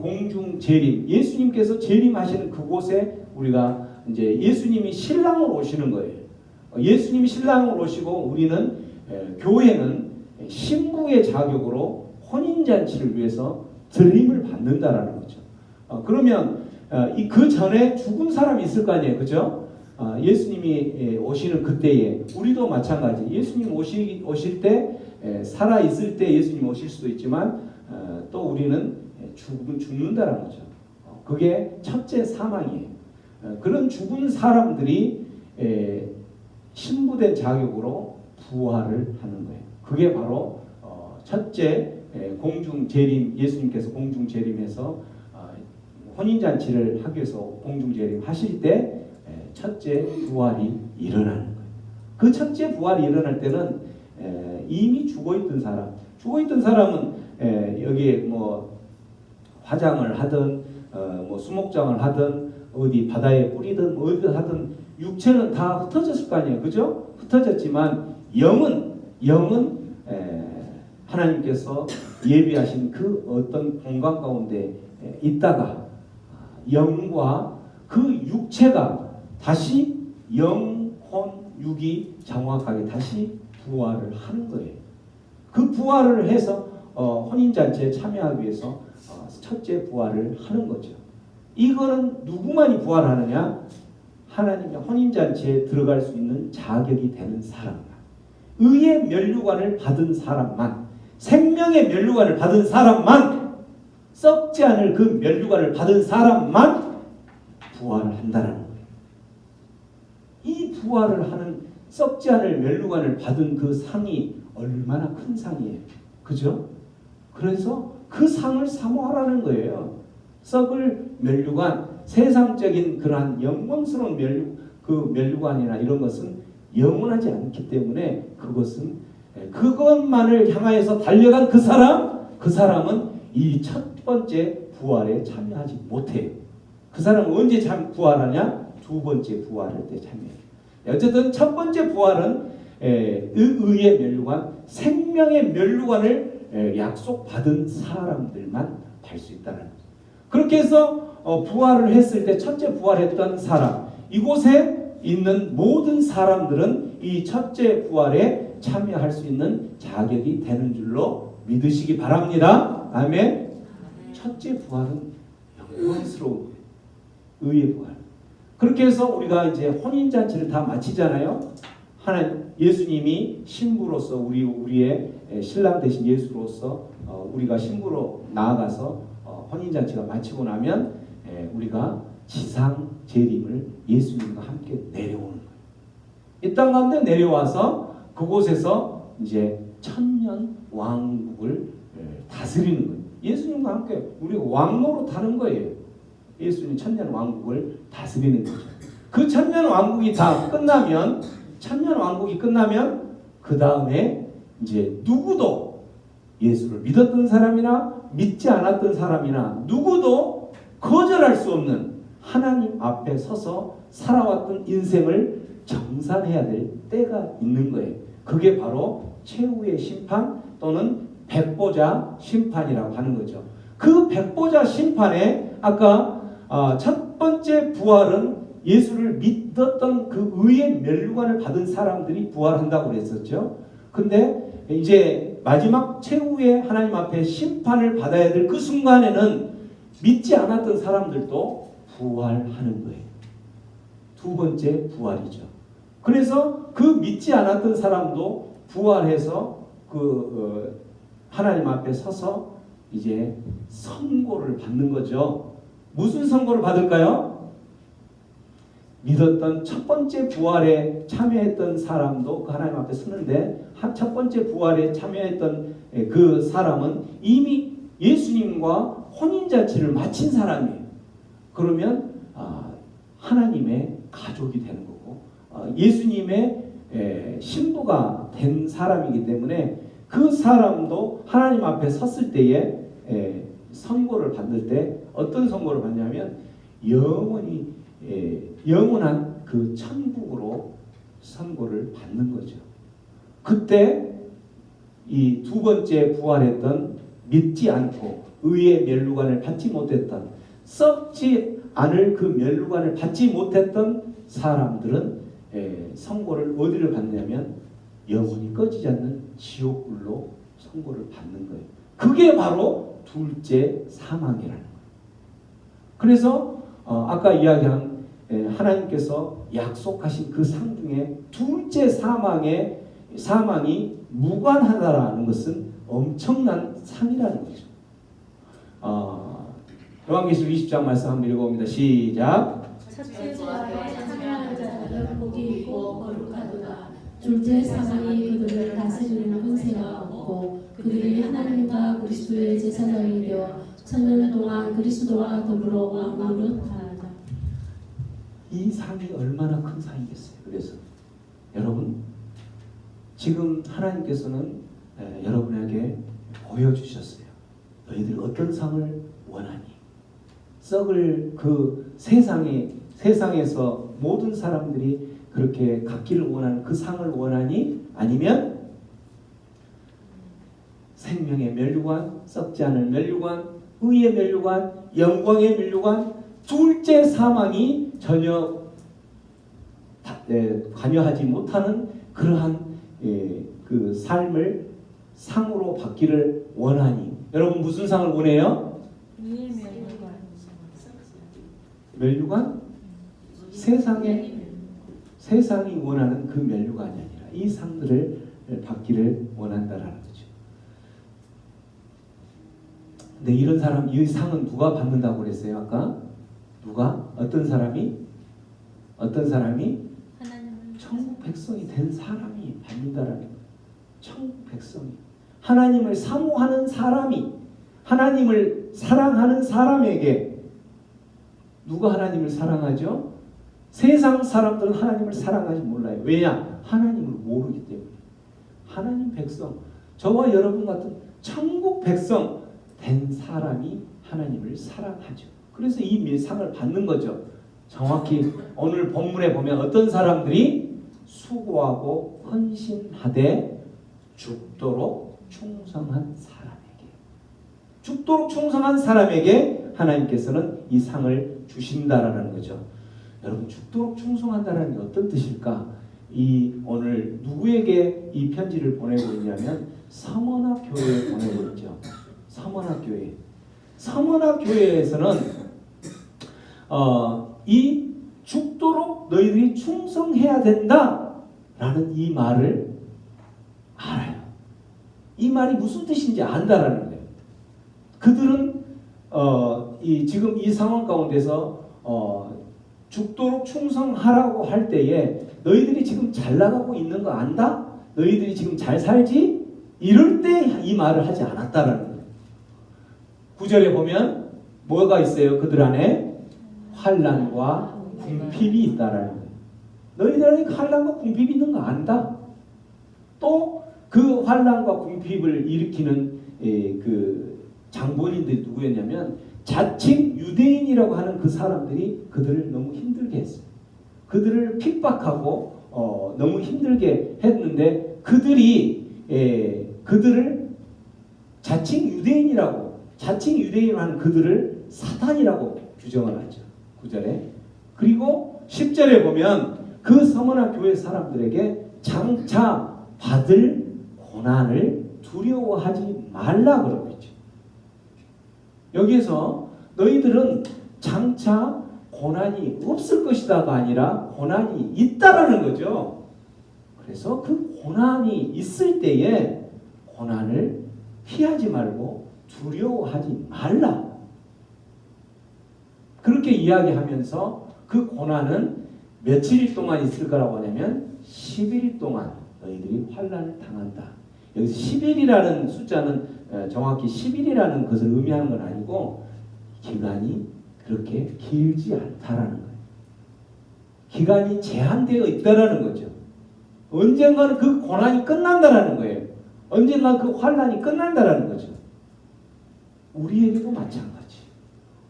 공중 재림, 예수님께서 재림하시는 그곳에 우리가 이제 예수님이 신랑으로 오시는 거예요. 예수님이 신랑으로 오시고 우리는 교회는 신부의 자격으로 혼인잔치를 위해서 들림을 받는다라는 거죠. 그러면 그 전에 죽은 사람이 있을 거 아니에요, 그죠? 예수님이 오시는 그때에 우리도 마찬가지. 예수님 오실 때 살아 있을 때 예수님 오실 수도 있지만 또 우리는 죽는다라는 거죠. 그게 첫째 사망이에요. 그런 죽은 사람들이 신부된 자격으로 부활을 하는 거예요. 그게 바로 첫째 공중 재림, 예수님께서 공중 재림해서 혼인잔치를 하기 위해서 공중 재림 하실 때 첫째 부활이 일어나는 거예요. 그 첫째 부활이 일어날 때는 이미 죽어있던 사람은 여기에 뭐 화장을 하든 뭐 수목장을 하든 어디 바다에 뿌리든 어디든 하든 육체는 다 흩어졌을 거 아니에요, 그죠? 흩어졌지만 영은 하나님께서 예비하신 그 어떤 공간 가운데 있다가 영과 그 육체가 다시 영, 혼, 육이 정확하게 다시 부활을 하는 거예요. 그 부활을 해서 혼인잔치에 참여하기 위해서 첫째 부활을 하는 거죠. 이거는 누구만이 부활하느냐? 하나님의 혼인잔치에 들어갈 수 있는 자격이 되는 사람만, 의의 면류관을 받은 사람만, 생명의 면류관을 받은 사람만, 썩지 않을 그 면류관을 받은 사람만 부활을 한다는 거예요. 이 부활을 하는 썩지 않을 면류관을 받은 그 상이 얼마나 큰 상이에요, 그죠? 그래서 그 상을 사모하라는 거예요. 썩을 면류관, 세상적인 그러한 영광스러운 면류관이나 이런 것은 영원하지 않기 때문에 그것만을 향하여서 달려간 그 사람은 이 첫 번째 부활에 참여하지 못해요. 그 사람은 언제 부활하냐? 두 번째 부활할 때 참여해요. 어쨌든 첫 번째 부활은 의의 면류관, 생명의 면류관을 약속받은 사람들만 갈 수 있다는 거죠. 그렇게 해서 부활을 했을 때 첫째 부활했던 사람, 이곳에 있는 모든 사람들은 이 첫째 부활에 참여할 수 있는 자격이 되는 줄로 믿으시기 바랍니다. 아멘. 첫째 부활은 영광스러운 의의 부활. 그렇게 해서 우리가 이제 혼인잔치를 다 마치잖아요. 예수님이 신부로서 우리의 신랑 되신 예수로서 우리가 신부로 나아가서 혼인잔치가 마치고 나면 우리가 지상 재림을 예수님과 함께 내려오는 거예요. 이 땅 가운데 내려와서 그곳에서 이제 천년 왕국을 다스리는 거예요. 예수님과 함께 우리가 왕노로 타는 거예요. 예수님 천년 왕국을 다스리는 거죠. 그 천년 왕국이 다 끝나면, 그 다음에 이제 누구도 예수를 믿었던 사람이나 믿지 않았던 사람이나 누구도 거절할 수 없는 하나님 앞에 서서 살아왔던 인생을 정산해야 될 때가 있는 거예요. 그게 바로 최후의 심판 또는 백보자 심판이라고 하는 거죠. 그 백보자 심판에 아까 첫 번째 부활은 예수를 믿었던 그 의의 면류관을 받은 사람들이 부활한다고 그랬었죠. 근데 이제 마지막 최후의 하나님 앞에 심판을 받아야 될 그 순간에는 믿지 않았던 사람들도 부활하는 거예요. 두 번째 부활이죠. 그래서 그 믿지 않았던 사람도 부활해서 하나님 앞에 서서 이제 선고를 받는 거죠. 무슨 선고를 받을까요? 믿었던 첫 번째 부활에 참여했던 사람도 그 하나님 앞에 서는데 첫 번째 부활에 참여했던 그 사람은 이미 예수님과 혼인잔치를 마친 사람이에요. 그러면 하나님의 가족이 되는 거고 예수님의 신부가 된 사람이기 때문에 그 사람도 하나님 앞에 섰을 때에 선고를 받을 때 어떤 선고를 받냐면 영원한 그 천국으로 선고를 받는 거죠. 그때 이 두 번째 부활했던 믿지 않고 의의 면류관을 받지 못했던 썩지 않을 그 면류관을 받지 못했던 사람들은 선고를 어디를 받냐면 영원히 꺼지지 않는 지옥불로 선고를 받는 거예요. 그게 바로 둘째 사망이라는 거예요. 그래서 아까 이야기한 하나님께서 약속하신 그 상 중에 둘째 사망이 무관하다라는 것은 엄청난 상이라는 거죠. 요한계시록 20장 말씀 한번 읽어봅니다. 시작. 첫째 부활에 참여하는 자들은 복이 있고 거룩하도다. 둘째 사망이 그들을 다스리는 권세가 없고 그들이 하나님과 그리스도의 제사장이 되어 천년 동안 그리스도와 더불어 왕노릇 하다. 이 상이 얼마나 큰 상이겠어요. 그래서 여러분 지금 하나님께서는 여러분에게 보여주셨어요. 너희들 어떤 상을 원하니? 썩을 그 세상에서 모든 사람들이 그렇게 갖기를 원하는 그 상을 원하니? 아니면 생명의 면류관, 썩지 않을 면류관, 의의 면류관, 영광의 면류관, 둘째 사망이 전혀 관여하지 못하는 그러한 그 삶을 상으로 받기를 원하니? 여러분 무슨 상을 원해요? 의의 면류관. 면류관? 세상이 원하는 그 면류관이 아니라 이 상들을 받기를 원한다라는 거죠. 근데 이런 사람, 이 상은 누가 받는다고 그랬어요? 아까 누가? 어떤 사람이? 하나님은 천국 백성이 된 사람이 받는다라는 거예요. 천국 백성이 하나님을 사모하는 사람이 하나님을 사랑하는 사람에게 누가 하나님을 사랑하죠? 세상 사람들은 하나님을 사랑하지 몰라요. 왜냐? 하나님을 모르기 때문에. 하나님 백성, 저와 여러분 같은 천국 백성 된 사람이 하나님을 사랑하죠. 그래서 이 상을 받는 거죠. 정확히 오늘 본문에 보면 어떤 사람들이 수고하고 헌신하되 죽도록 충성한 사람에게 하나님께서는 이 상을 주신다라는 거죠. 여러분 죽도록 충성한다라는 게 어떤 뜻일까? 오늘 누구에게 이 편지를 보내고 있냐면 서머나 교회에 보내고 있죠. 서머나 교회에서는 이 죽도록 너희들이 충성해야 된다라는 이 말을 알아요. 이 말이 무슨 뜻인지 안다라는 거예요. 그들은 지금 이 상황 가운데서 죽도록 충성하라고 할 때에 너희들이 지금 잘 나가고 있는 거 안다? 너희들이 지금 잘 살지? 이럴 때 이 말을 하지 않았다라는 거예요. 9절에 보면 뭐가 있어요? 그들 안에 환난과 궁핍이 있다라는 거예요. 너희들 안에 환난과 궁핍이 있는 거 안다? 또 그 환난과 궁핍을 일으키는 그 장본인들이 누구였냐면 자칭 유대인이라고 하는 그 사람들이 그들을 너무 힘들게 했어요. 그들을 핍박하고 너무 힘들게 했는데 그들을 자칭 유대인이라고 하는 그들을 사탄이라고 규정을 하죠. 9절에. 그리고 10절에 보면 그 서머나 교회 사람들에게 장차 받을 고난을 두려워하지 말라 그러고 있죠. 여기에서 너희들은 장차 고난이 없을 것이다가 아니라 고난이 있다라는 거죠. 그래서 그 고난이 있을 때에 고난을 피하지 말고 두려워하지 말라. 그렇게 이야기하면서 그 고난은 며칠 동안 있을 거라고 하냐면 10일 동안 너희들이 환난을 당한다. 여기서 10일이라는 숫자는 정확히 10일이라는 것을 의미하는 건 아니고 기간이 그렇게 길지 않다라는 거예요. 기간이 제한되어 있다라는 거죠. 언젠가는 그 고난이 끝난다라는 거예요. 언젠가 그 환난이 끝난다라는 거죠. 우리에게도 마찬가지.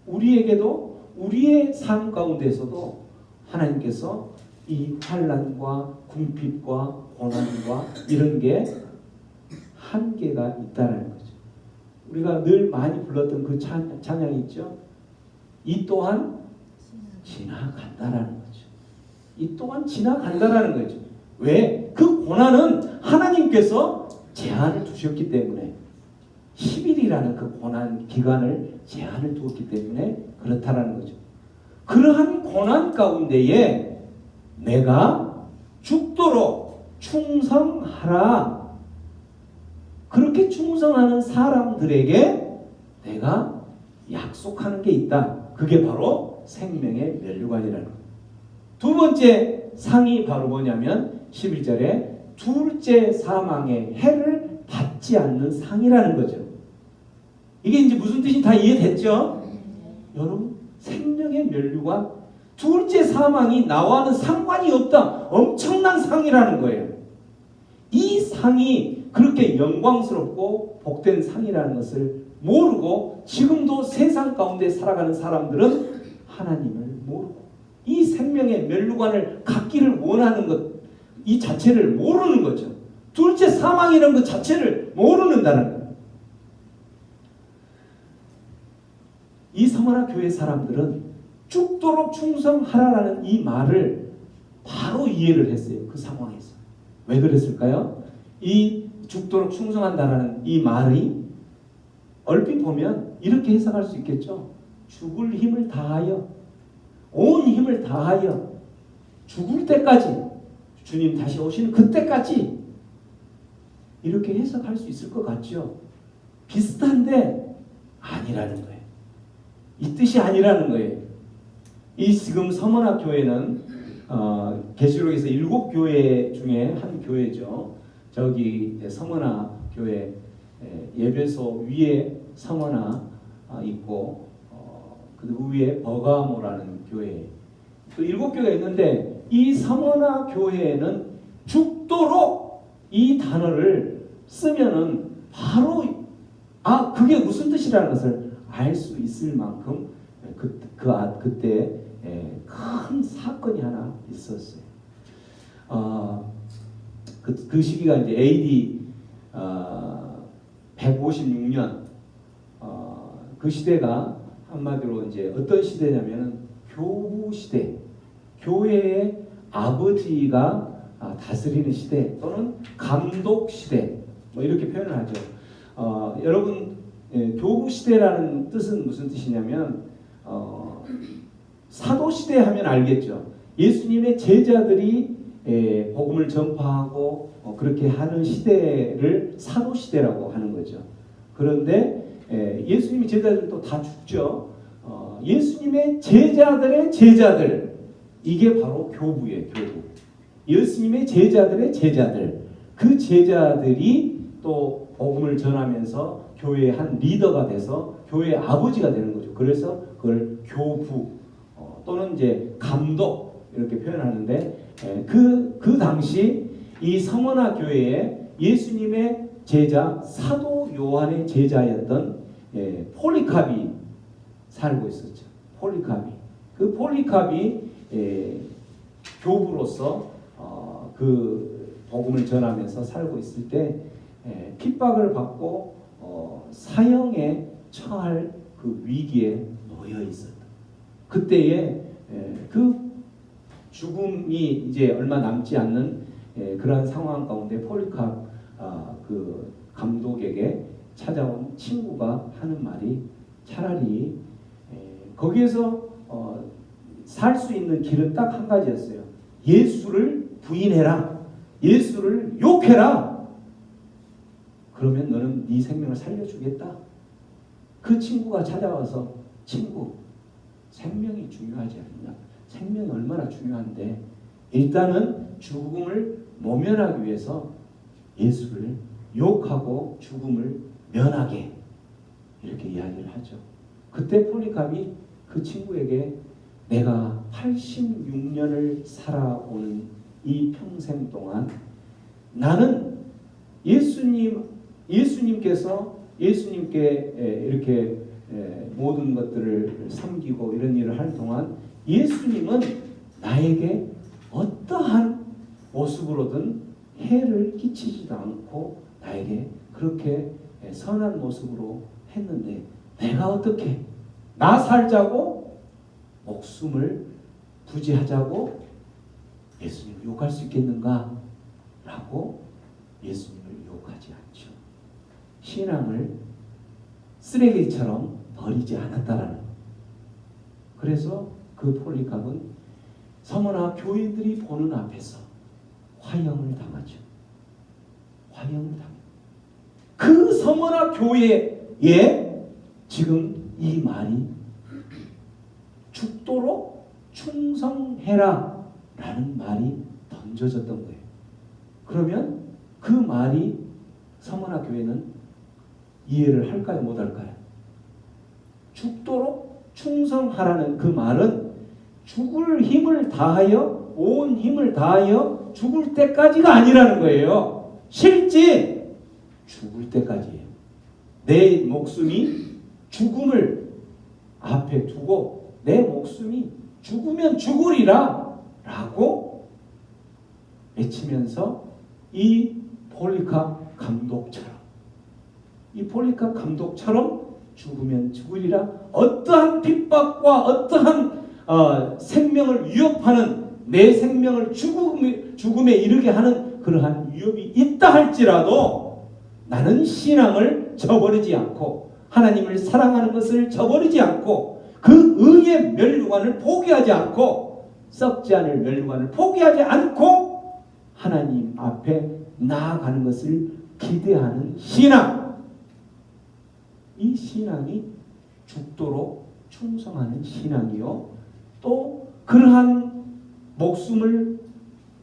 우리에게도 우리의 삶 가운데서도 하나님께서 이 환난과 궁핍과 고난과 이런 게 한계가 있다라는 거죠. 우리가 늘 많이 불렀던 그 찬양이 있죠. 이 또한 지나간다라는 거죠. 이 또한 지나간다라는 거죠. 왜? 그 고난은 하나님께서 제한을 두셨기 때문에 10일이라는 그 고난 기간을 제한을 두었기 때문에 그렇다라는 거죠. 그러한 고난 가운데에 내가 죽도록 충성하라. 그렇게 충성하는 사람들에게 내가 약속하는 게 있다. 그게 바로 생명의 면류관이라는 거예요. 두 번째 상이 바로 뭐냐면 11절에 둘째 사망의 해를 받지 않는 상이라는 거죠. 이게 이제 무슨 뜻인지 다 이해됐죠? 여러분, 생명의 면류관, 둘째 사망이 나와는 상관이 없다. 엄청난 상이라는 거예요. 이 상이 그렇게 영광스럽고 복된 상이라는 것을 모르고 지금도 세상 가운데 살아가는 사람들은 하나님을 모르고 이 생명의 면류관을 갖기를 원하는 것, 이 자체를 모르는 거죠. 둘째 사망이라는 것 자체를 모르는다는 거예요. 이 서머나 교회 사람들은 죽도록 충성하라라는 이 말을 바로 이해를 했어요. 그 상황에서. 왜 그랬을까요? 이 죽도록 충성한다라는 이 말이 얼핏 보면 이렇게 해석할 수 있겠죠. 죽을 힘을 다하여, 온 힘을 다하여 죽을 때까지, 주님 다시 오시는 그때까지 이렇게 해석할 수 있을 것 같죠. 비슷한데 아니라는 거예요. 이 뜻이 아니라는 거예요. 이 지금 서머나 교회는 계시록에서 7교회 중에 한 교회죠. 저기 서머나 교회 예배소 위에 서머나 있고 그 위에 버가모라는 교회, 또 7교회가 있는데 이 서머나 교회에는 죽도록 이 단어를 쓰면은 바로 그게 무슨 뜻이라는 것을 알 수 있을 만큼 그때 큰 사건이 하나 있었어요. 그 시기가 이제 AD 156년 그 시대가 한마디로 이제 어떤 시대냐면은 교부 시대, 교회의 아버지가 다스리는 시대 또는 감독 시대 뭐 이렇게 표현을 하죠. 여러분 교부 시대라는 뜻은 무슨 뜻이냐면 사도 시대 하면 알겠죠. 예수님의 제자들이 복음을 전파하고 그렇게 하는 시대를 사도 시대라고 하는 거죠. 그런데 예수님의 제자들도 다 죽죠. 예수님의 제자들의 제자들, 이게 바로 교부예요. 교부. 예수님의 제자들의 제자들, 그 제자들이 또 복음을 전하면서 교회의 한 리더가 돼서 교회의 아버지가 되는 거죠. 그래서 그걸 교부 또는 이제 감독 이렇게 표현하는데 그 당시 이 서머나 교회에 예수님의 제자 사도 요한의 제자였던 폴리캅이 살고 있었죠. 폴리캅이. 그 폴리캅이 교부로서 그 복음을 전하면서 살고 있을 때 핍박을 받고 사형에 처할 그 위기에 놓여 있었다. 그때에 그 죽음이 이제 얼마 남지 않는 그러한 상황 가운데 폴리캅 그 감독에게 찾아온 친구가 하는 말이 차라리 거기에서 살 수 있는 길은 딱 한 가지였어요. 예수를 부인해라. 예수를 욕해라. 그러면 너는 네 생명을 살려주겠다. 그 친구가 찾아와서 친구, 생명이 중요하지 않냐? 생명이 얼마나 중요한데 일단은 죽음을 모면하기 위해서 예수를 욕하고 죽음을 면하게 이렇게 이야기를 하죠. 그때 폴리캅이 그 친구에게 내가 86년을 살아오는 이 평생 동안 나는 예수님께 이렇게 모든 것들을 섬기고 이런 일을 할 동안 예수님은 나에게 어떠한 모습으로든 해를 끼치지도 않고 나에게 그렇게 선한 모습으로 했는데 내가 어떻게 나 살자고 목숨을 부지하자고 예수님을 욕할 수 있겠는가? 라고 예수님을 욕하지 않죠. 신앙을 쓰레기처럼 버리지 않았다라는 것. 그래서 그 폴리캅은 서머나 교인들이 보는 앞에서 화형을 당하죠. 화형을 당해요. 그 서머나 교회에 지금 이 말이 죽도록 충성해라 라는 말이 던져졌던 거예요. 그러면 그 말이 서머나 교회는 이해를 할까요? 못할까요? 죽도록 충성하라는 그 말은 죽을 힘을 다하여 온 힘을 다하여 죽을 때까지가 아니라는 거예요. 실제 죽을 때까지예요. 내 목숨이 죽음을 앞에 두고 내 목숨이 죽으면 죽으리라 라고 외치면서 이 폴리캅 감독처럼 죽으면 죽으리라 어떠한 핍박과 어떠한 생명을 위협하는 내 생명을 죽음에 이르게 하는 그러한 위협이 있다 할지라도 나는 신앙을 저버리지 않고 하나님을 사랑하는 것을 저버리지 않고 그 의의 면류관을 포기하지 않고 썩지 않을 면류관을 포기하지 않고 하나님 앞에 나아가는 것을 기대하는 신앙. 이 신앙이 죽도록 충성하는 신앙이요. 또 그러한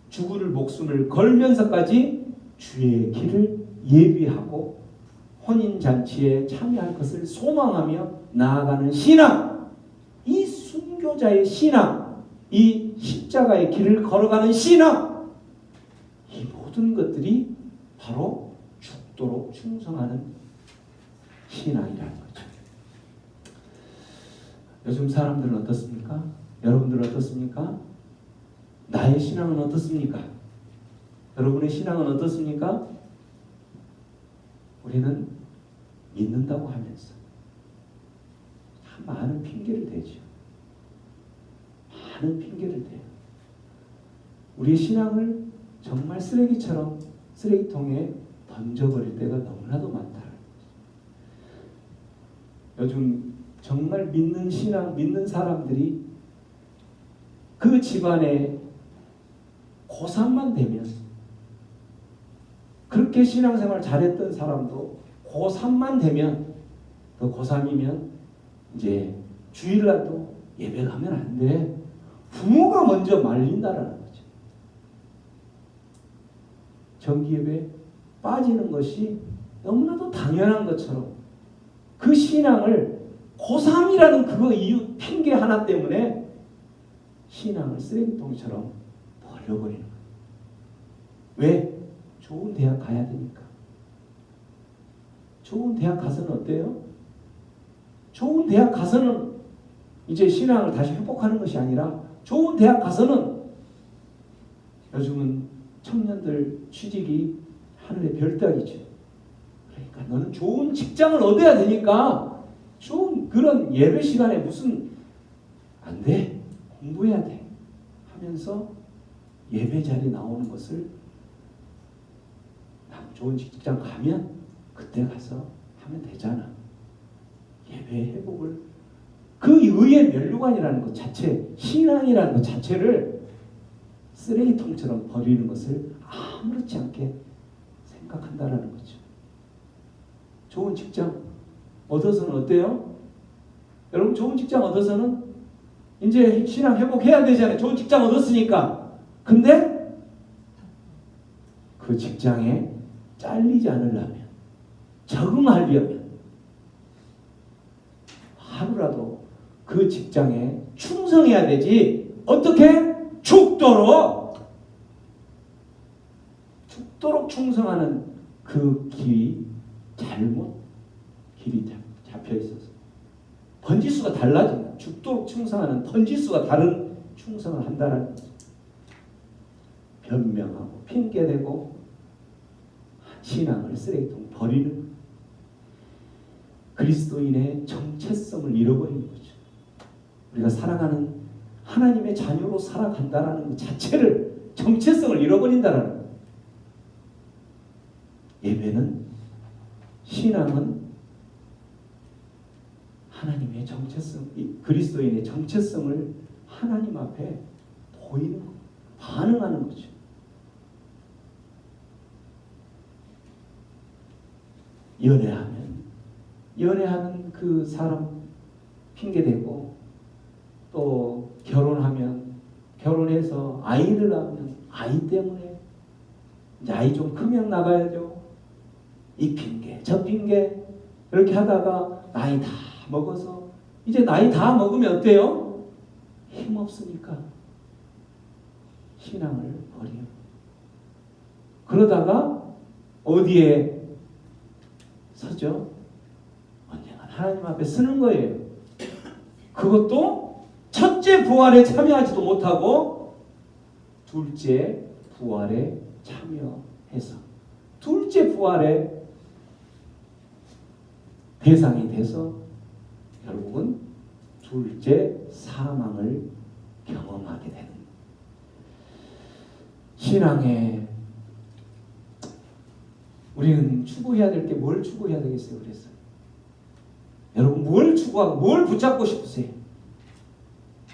죽을 목숨을 걸면서까지 주의 길을 예비하고 혼인잔치에 참여할 것을 소망하며 나아가는 신앙. 이 순교자의 신앙, 이 십자가의 길을 걸어가는 신앙, 이 모든 것들이 바로 죽도록 충성하는 신앙이라는 거죠. 요즘 사람들은 어떻습니까? 여러분들은 어떻습니까? 나의 신앙은 어떻습니까? 여러분의 신앙은 어떻습니까? 우리는 믿는다고 하면서 참 많은 핑계를 대죠. 많은 핑계를 대요. 우리의 신앙을 정말 쓰레기처럼 쓰레기통에 던져버릴 때가 너무나도 많다. 요즘 정말 믿는 신앙, 믿는 사람들이 그 집안에 고3만 되면 그렇게 신앙생활 잘했던 사람도 고3만 되면 또 고3이면 이제 주일날도 예배 가면 안 돼. 부모가 먼저 말린다라는 거죠. 정기예배 빠지는 것이 너무나도 당연한 것처럼 그 신앙을 고3이라는 그거 이유 핑계 하나 때문에 신앙을 쓰레기통처럼 버려버리는 거예요. 왜? 좋은 대학 가야 되니까. 좋은 대학 가서는 어때요? 좋은 대학 가서는 이제 신앙을 다시 회복하는 것이 아니라 좋은 대학 가서는 요즘은 청년들 취직이 하늘의 별따기죠. 그러니까 너는 좋은 직장을 얻어야 되니까 좋은 그런 예배 시간에 무슨 안 돼. 공부해야 돼. 하면서 예배 자리에 나오는 것을 나 좋은 직장 가면 그때 가서 하면 되잖아. 예배 회복을 그 의의 면류관이라는 것 자체, 신앙이라는 것 자체를 쓰레기통처럼 버리는 것을 아무렇지 않게 생각한다라는 거죠. 좋은 직장 얻어서는 어때요? 여러분 좋은 직장 얻어서는 이제 신앙 회복해야 되잖아요. 좋은 직장 얻었으니까. 근데 그 직장에 잘리지 않으려면, 적응하려면 하루라도 그 직장에 충성해야 되지. 어떻게? 죽도록 충성하는 그 길이 잘못 길이 잡혀 있어서 번지수가 달라진다. 죽도록 충성하는 번지수가 다른 충성을 한다는 거죠. 변명하고 핑계대고 신앙을 쓰레기통 버리는 그리스도인의 정체성을 잃어버리는 거죠. 우리가 살아가는 하나님의 자녀로 살아간다라는 것 자체를 정체성을 잃어버린다라는 거예요. 예배는 신앙은 하나님의 정체성, 그리스도인의 정체성을 하나님 앞에 보이는 거, 반응하는 거죠. 연애하는 그 사람 핑계대고 또 결혼해서 아이를 낳으면 아이 때문에 이제 아이 좀 크면 나가야죠. 이 핑계 저 핑계 이렇게 하다가 나이 다 먹어서 이제 나이 다 먹으면 어때요? 힘없으니까 신앙을 버려요. 그러다가 어디에 서죠? 언젠가 하나님 앞에 서는 거예요. 그것도 첫째 부활에 참여하지도 못하고 둘째 부활에 참여해서 둘째 부활에 대상이 돼서 결국은 둘째 사망을 경험하게 되는 신앙에 우리는 추구해야 될 게 뭘 추구해야 되겠어요? 그래서 여러분 뭘 추구하고 뭘 붙잡고 싶으세요?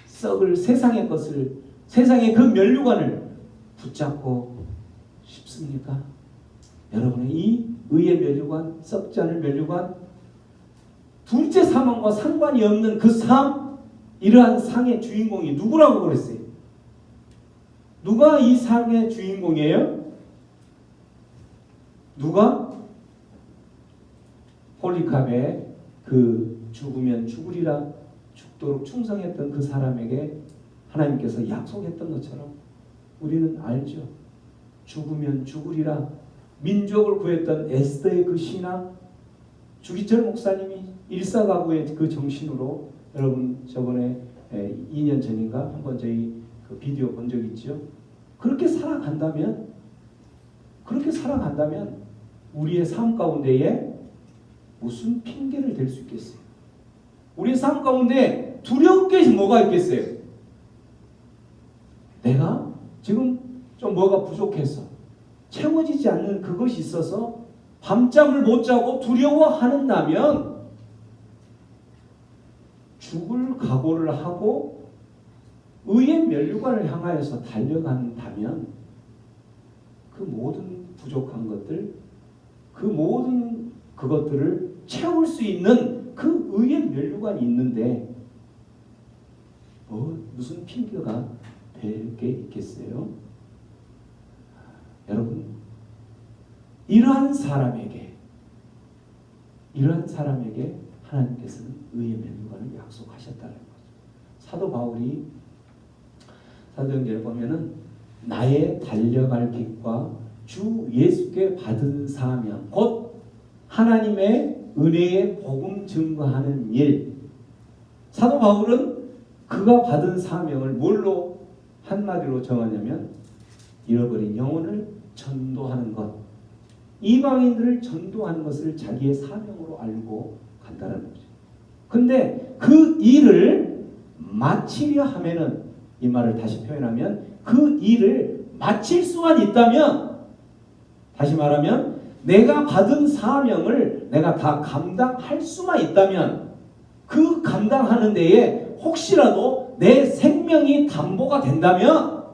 썩을 세상의 것을 세상의 그 면류관을 붙잡고 싶습니까? 여러분의 이 의의 면류관, 썩지 않을 면류관, 둘째 사망과 상관이 없는 그 삶, 이러한 상의 주인공이 누구라고 그랬어요? 누가 이 상의 주인공이에요? 누가? 폴리캅의 그 죽으면 죽으리라 죽도록 충성했던 그 사람에게 하나님께서 약속했던 것처럼 우리는 알죠. 죽으면 죽으리라 민족을 구했던 에스더의 그 신앙, 주기철 목사님이 일사가구의 그 정신으로 여러분 저번에 2년 전인가 한번 저희 그 비디오 본 적 있죠. 그렇게 살아간다면 우리의 삶 가운데에 무슨 핑계를 댈 수 있겠어요? 우리의 삶 가운데 두려울 게 뭐가 있겠어요? 내가 지금 좀 뭐가 부족해서 채워지지 않는 그것이 있어서 밤잠을 못 자고 두려워하는다면 죽을 각오를 하고 의의 면류관을 향하여서 달려간다면 그 모든 부족한 것들, 그 모든 그것들을 채울 수 있는 그 의의 면류관이 있는데 무슨 핑계가 될 게 있겠어요? 여러분, 이러한 사람에게 하나님께서는 의의 면류관을 약속하셨다는 거죠. 사도 바울이 사도행전을 보면은 나의 달려갈 길과 주 예수께 받은 사명 곧 하나님의 은혜의 복음 증거하는 일. 사도 바울은 그가 받은 사명을 뭘로 한마디로 정하냐면 잃어버린 영혼을 전도하는 것, 이방인들을 전도하는 것을 자기의 사명으로 알고 간다는 거죠. 근데 그 일을 마치려 하면은, 이 말을 다시 표현하면, 그 일을 마칠 수만 있다면, 다시 말하면 내가 받은 사명을 내가 다 감당할 수만 있다면, 그 감당하는 데에 혹시라도 내 생명이 담보가 된다면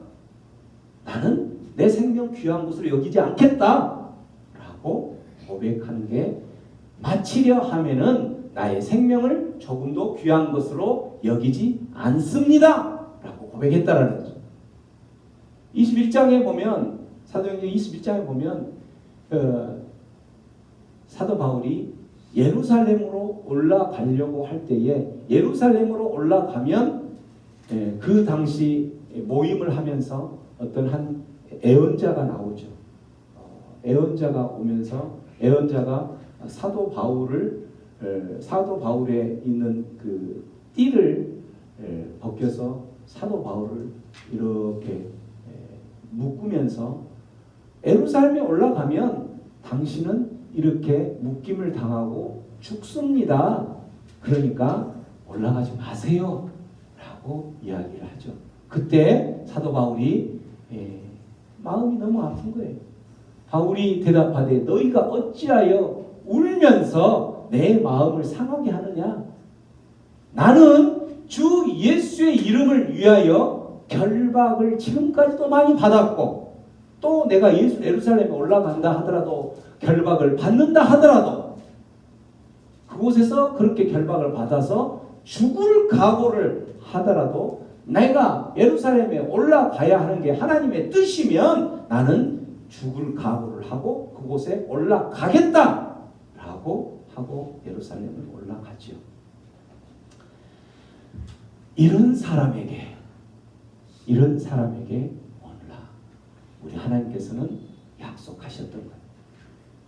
나는 내 생명 귀한 것으로 여기지 않겠다 라고 고백하는 게, 마치려 하면은 나의 생명을 조금도 귀한 것으로 여기지 않습니다 라고 고백했다라는 거죠. 21장에 보면, 사도행전 21장에 보면 사도 바울이 예루살렘으로 올라가려고 할 때에, 예루살렘으로 올라가면 그 당시 모임을 하면서 어떤 한 애언자가 나오죠. 애언자가 오면서 애언자가 사도 바울에 있는 그 띠를 벗겨서 사도 바울을 이렇게 묶으면서, 예루살렘에 올라가면 당신은 이렇게 묶임을 당하고 죽습니다. 그러니까 올라가지 마세요 라고 이야기를 하죠. 그때 사도 바울이 마음이 너무 아픈 거예요. 바울이 대답하되 너희가 어찌하여 울면서 내 마음을 상하게 하느냐? 나는 주 예수의 이름을 위하여 결박을 지금까지도 많이 받았고, 또 내가 예루살렘에 올라간다 하더라도, 결박을 받는다 하더라도, 그곳에서 그렇게 결박을 받아서 죽을 각오를 하더라도 내가 예루살렘에 올라가야 하는 게 하나님의 뜻이면 나는 죽을 각오를 하고 그곳에 올라가겠다 라고 하고 예루살렘을 올라가죠. 이런 사람에게 오늘날 우리 하나님께서는 약속하셨던 거예요.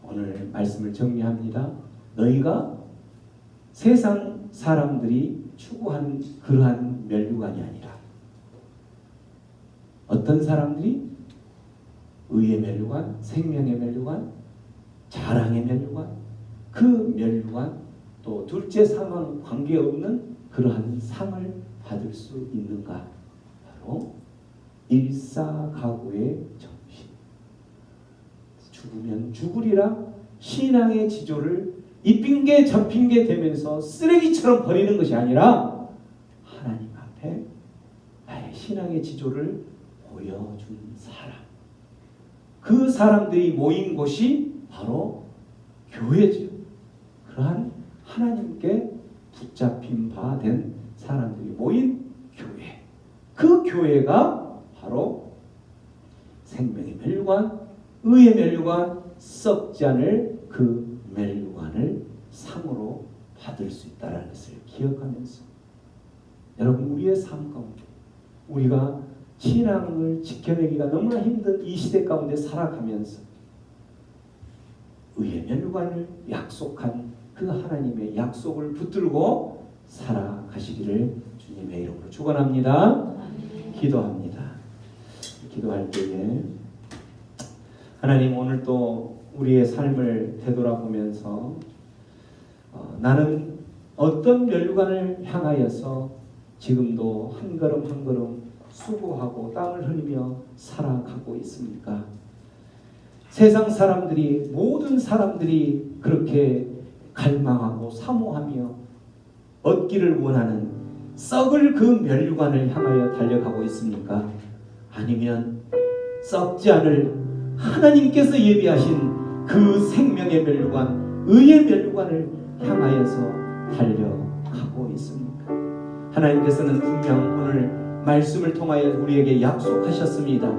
오늘 말씀을 정리합니다. 너희가 세상 사람들이 추구하는 그러한 면류관이 아니라, 어떤 사람들이 의의 면류관, 생명의 면류관, 자랑의 면류관, 그 면류관, 또 둘째 상황 관계없는 그러한 상을 받을 수 있는가? 바로 일사가구의 정신. 죽으면 죽으리라 신앙의 지조를 이 핑계 저 핑계 대면서 쓰레기처럼 버리는 것이 아니라, 하나님 앞에 나의 신앙의 지조를 보여준 사람, 그 사람들이 모인 곳이 바로 교회죠. 그러한 하나님께 붙잡힌 바 된 사람들이 모인 교회, 그 교회가 바로 생명의 면류관, 의의 면류관, 썩지 않을 그 면류관을 상으로 받을 수 있다는 것을 기억하면서, 여러분, 우리의 삶 가운데 우리가 신앙을 지켜내기가 너무나 힘든 이 시대 가운데 살아가면서 의의 면류관을 약속한 그 하나님의 약속을 붙들고 살아가시기를 주님의 이름으로 축원합니다. 기도합니다. 기도할 때에 하나님, 오늘 또 우리의 삶을 되돌아보면서 나는 어떤 면류관을 향하여서 지금도 한 걸음 한 걸음 수고하고 땀을 흘리며 살아가고 있습니까? 세상 사람들이, 모든 사람들이 그렇게 갈망하고 사모하며 얻기를 원하는 썩을 그 면류관을 향하여 달려가고 있습니까? 아니면 썩지 않을 하나님께서 예비하신 그 생명의 면류관, 의의 면류관을 향하여서 달려가고 있습니까? 하나님께서는 분명 오늘 말씀을 통하여 우리에게 약속하셨습니다.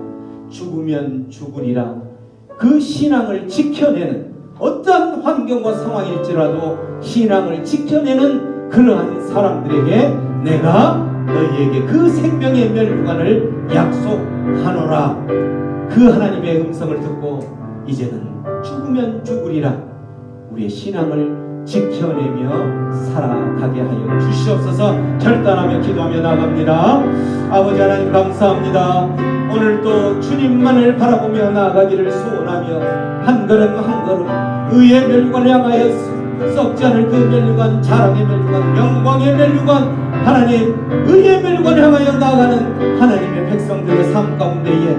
죽으면 죽으리라. 그 신앙을 지켜내는, 어떤 환경과 상황일지라도 신앙을 지켜내는 그러한 사람들에게 내가 너희에게 그 생명의 면류관을 약속하노라. 그 하나님의 음성을 듣고 이제는 죽으면 죽으리라. 우리의 신앙을 지켜내며 살아가게 하여 주시옵소서. 결단하며 기도하며 나갑니다. 아버지 하나님, 감사합니다. 오늘도 주님만을 바라보며 나아가기를 소원하며 한 걸음 한 걸음 의의 멸류관을 향하여 썩지 않을 그 멸류관, 자랑의 멸류관, 영광의 멸류관, 하나님 의의 멸류관을 향하여 나아가는 하나님의 백성들의 삶 가운데에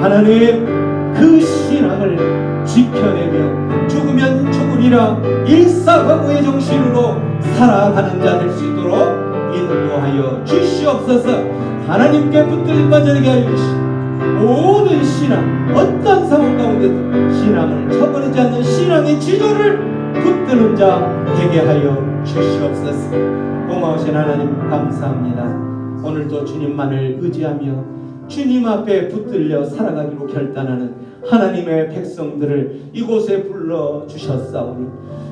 하나님 그 신앙을 지켜내며 죽으면 죽으리라 일사각오의 정신으로 살아가는 자 될 수 있도록 인도하여 주시옵소서. 하나님께 붙들릴 빠져나게 하여 주시옵소서. 모든 신앙, 어떤 상황 가운데도 신앙을 저버리지 않는 신앙의 지조를 붙드는 자 되게 하여 주시옵소서. 고마우신 하나님 감사합니다. 오늘도 주님만을 의지하며 주님 앞에 붙들려 살아가기로 결단하는 하나님의 백성들을 이곳에 불러주셨사오니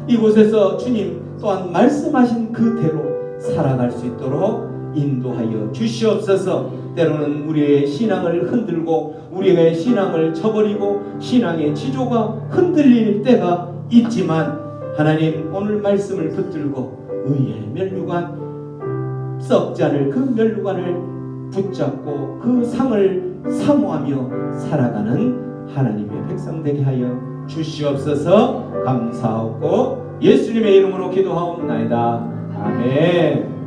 이곳에서 주님 또한 말씀하신 그대로 살아갈 수 있도록 인도하여 주시옵소서. 때로는 우리의 신앙을 흔들고 우리의 신앙을 저버리고 신앙의 지조가 흔들릴 때가 있지만 하나님 오늘 말씀을 붙들고 의의 멸류관 썩지 않을 그 멸류관을 붙잡고 그 상을 사모하며 살아가는 하나님의 백성 되게 하여 주시옵소서. 감사하고 예수님의 이름으로 기도하옵나이다. 아멘.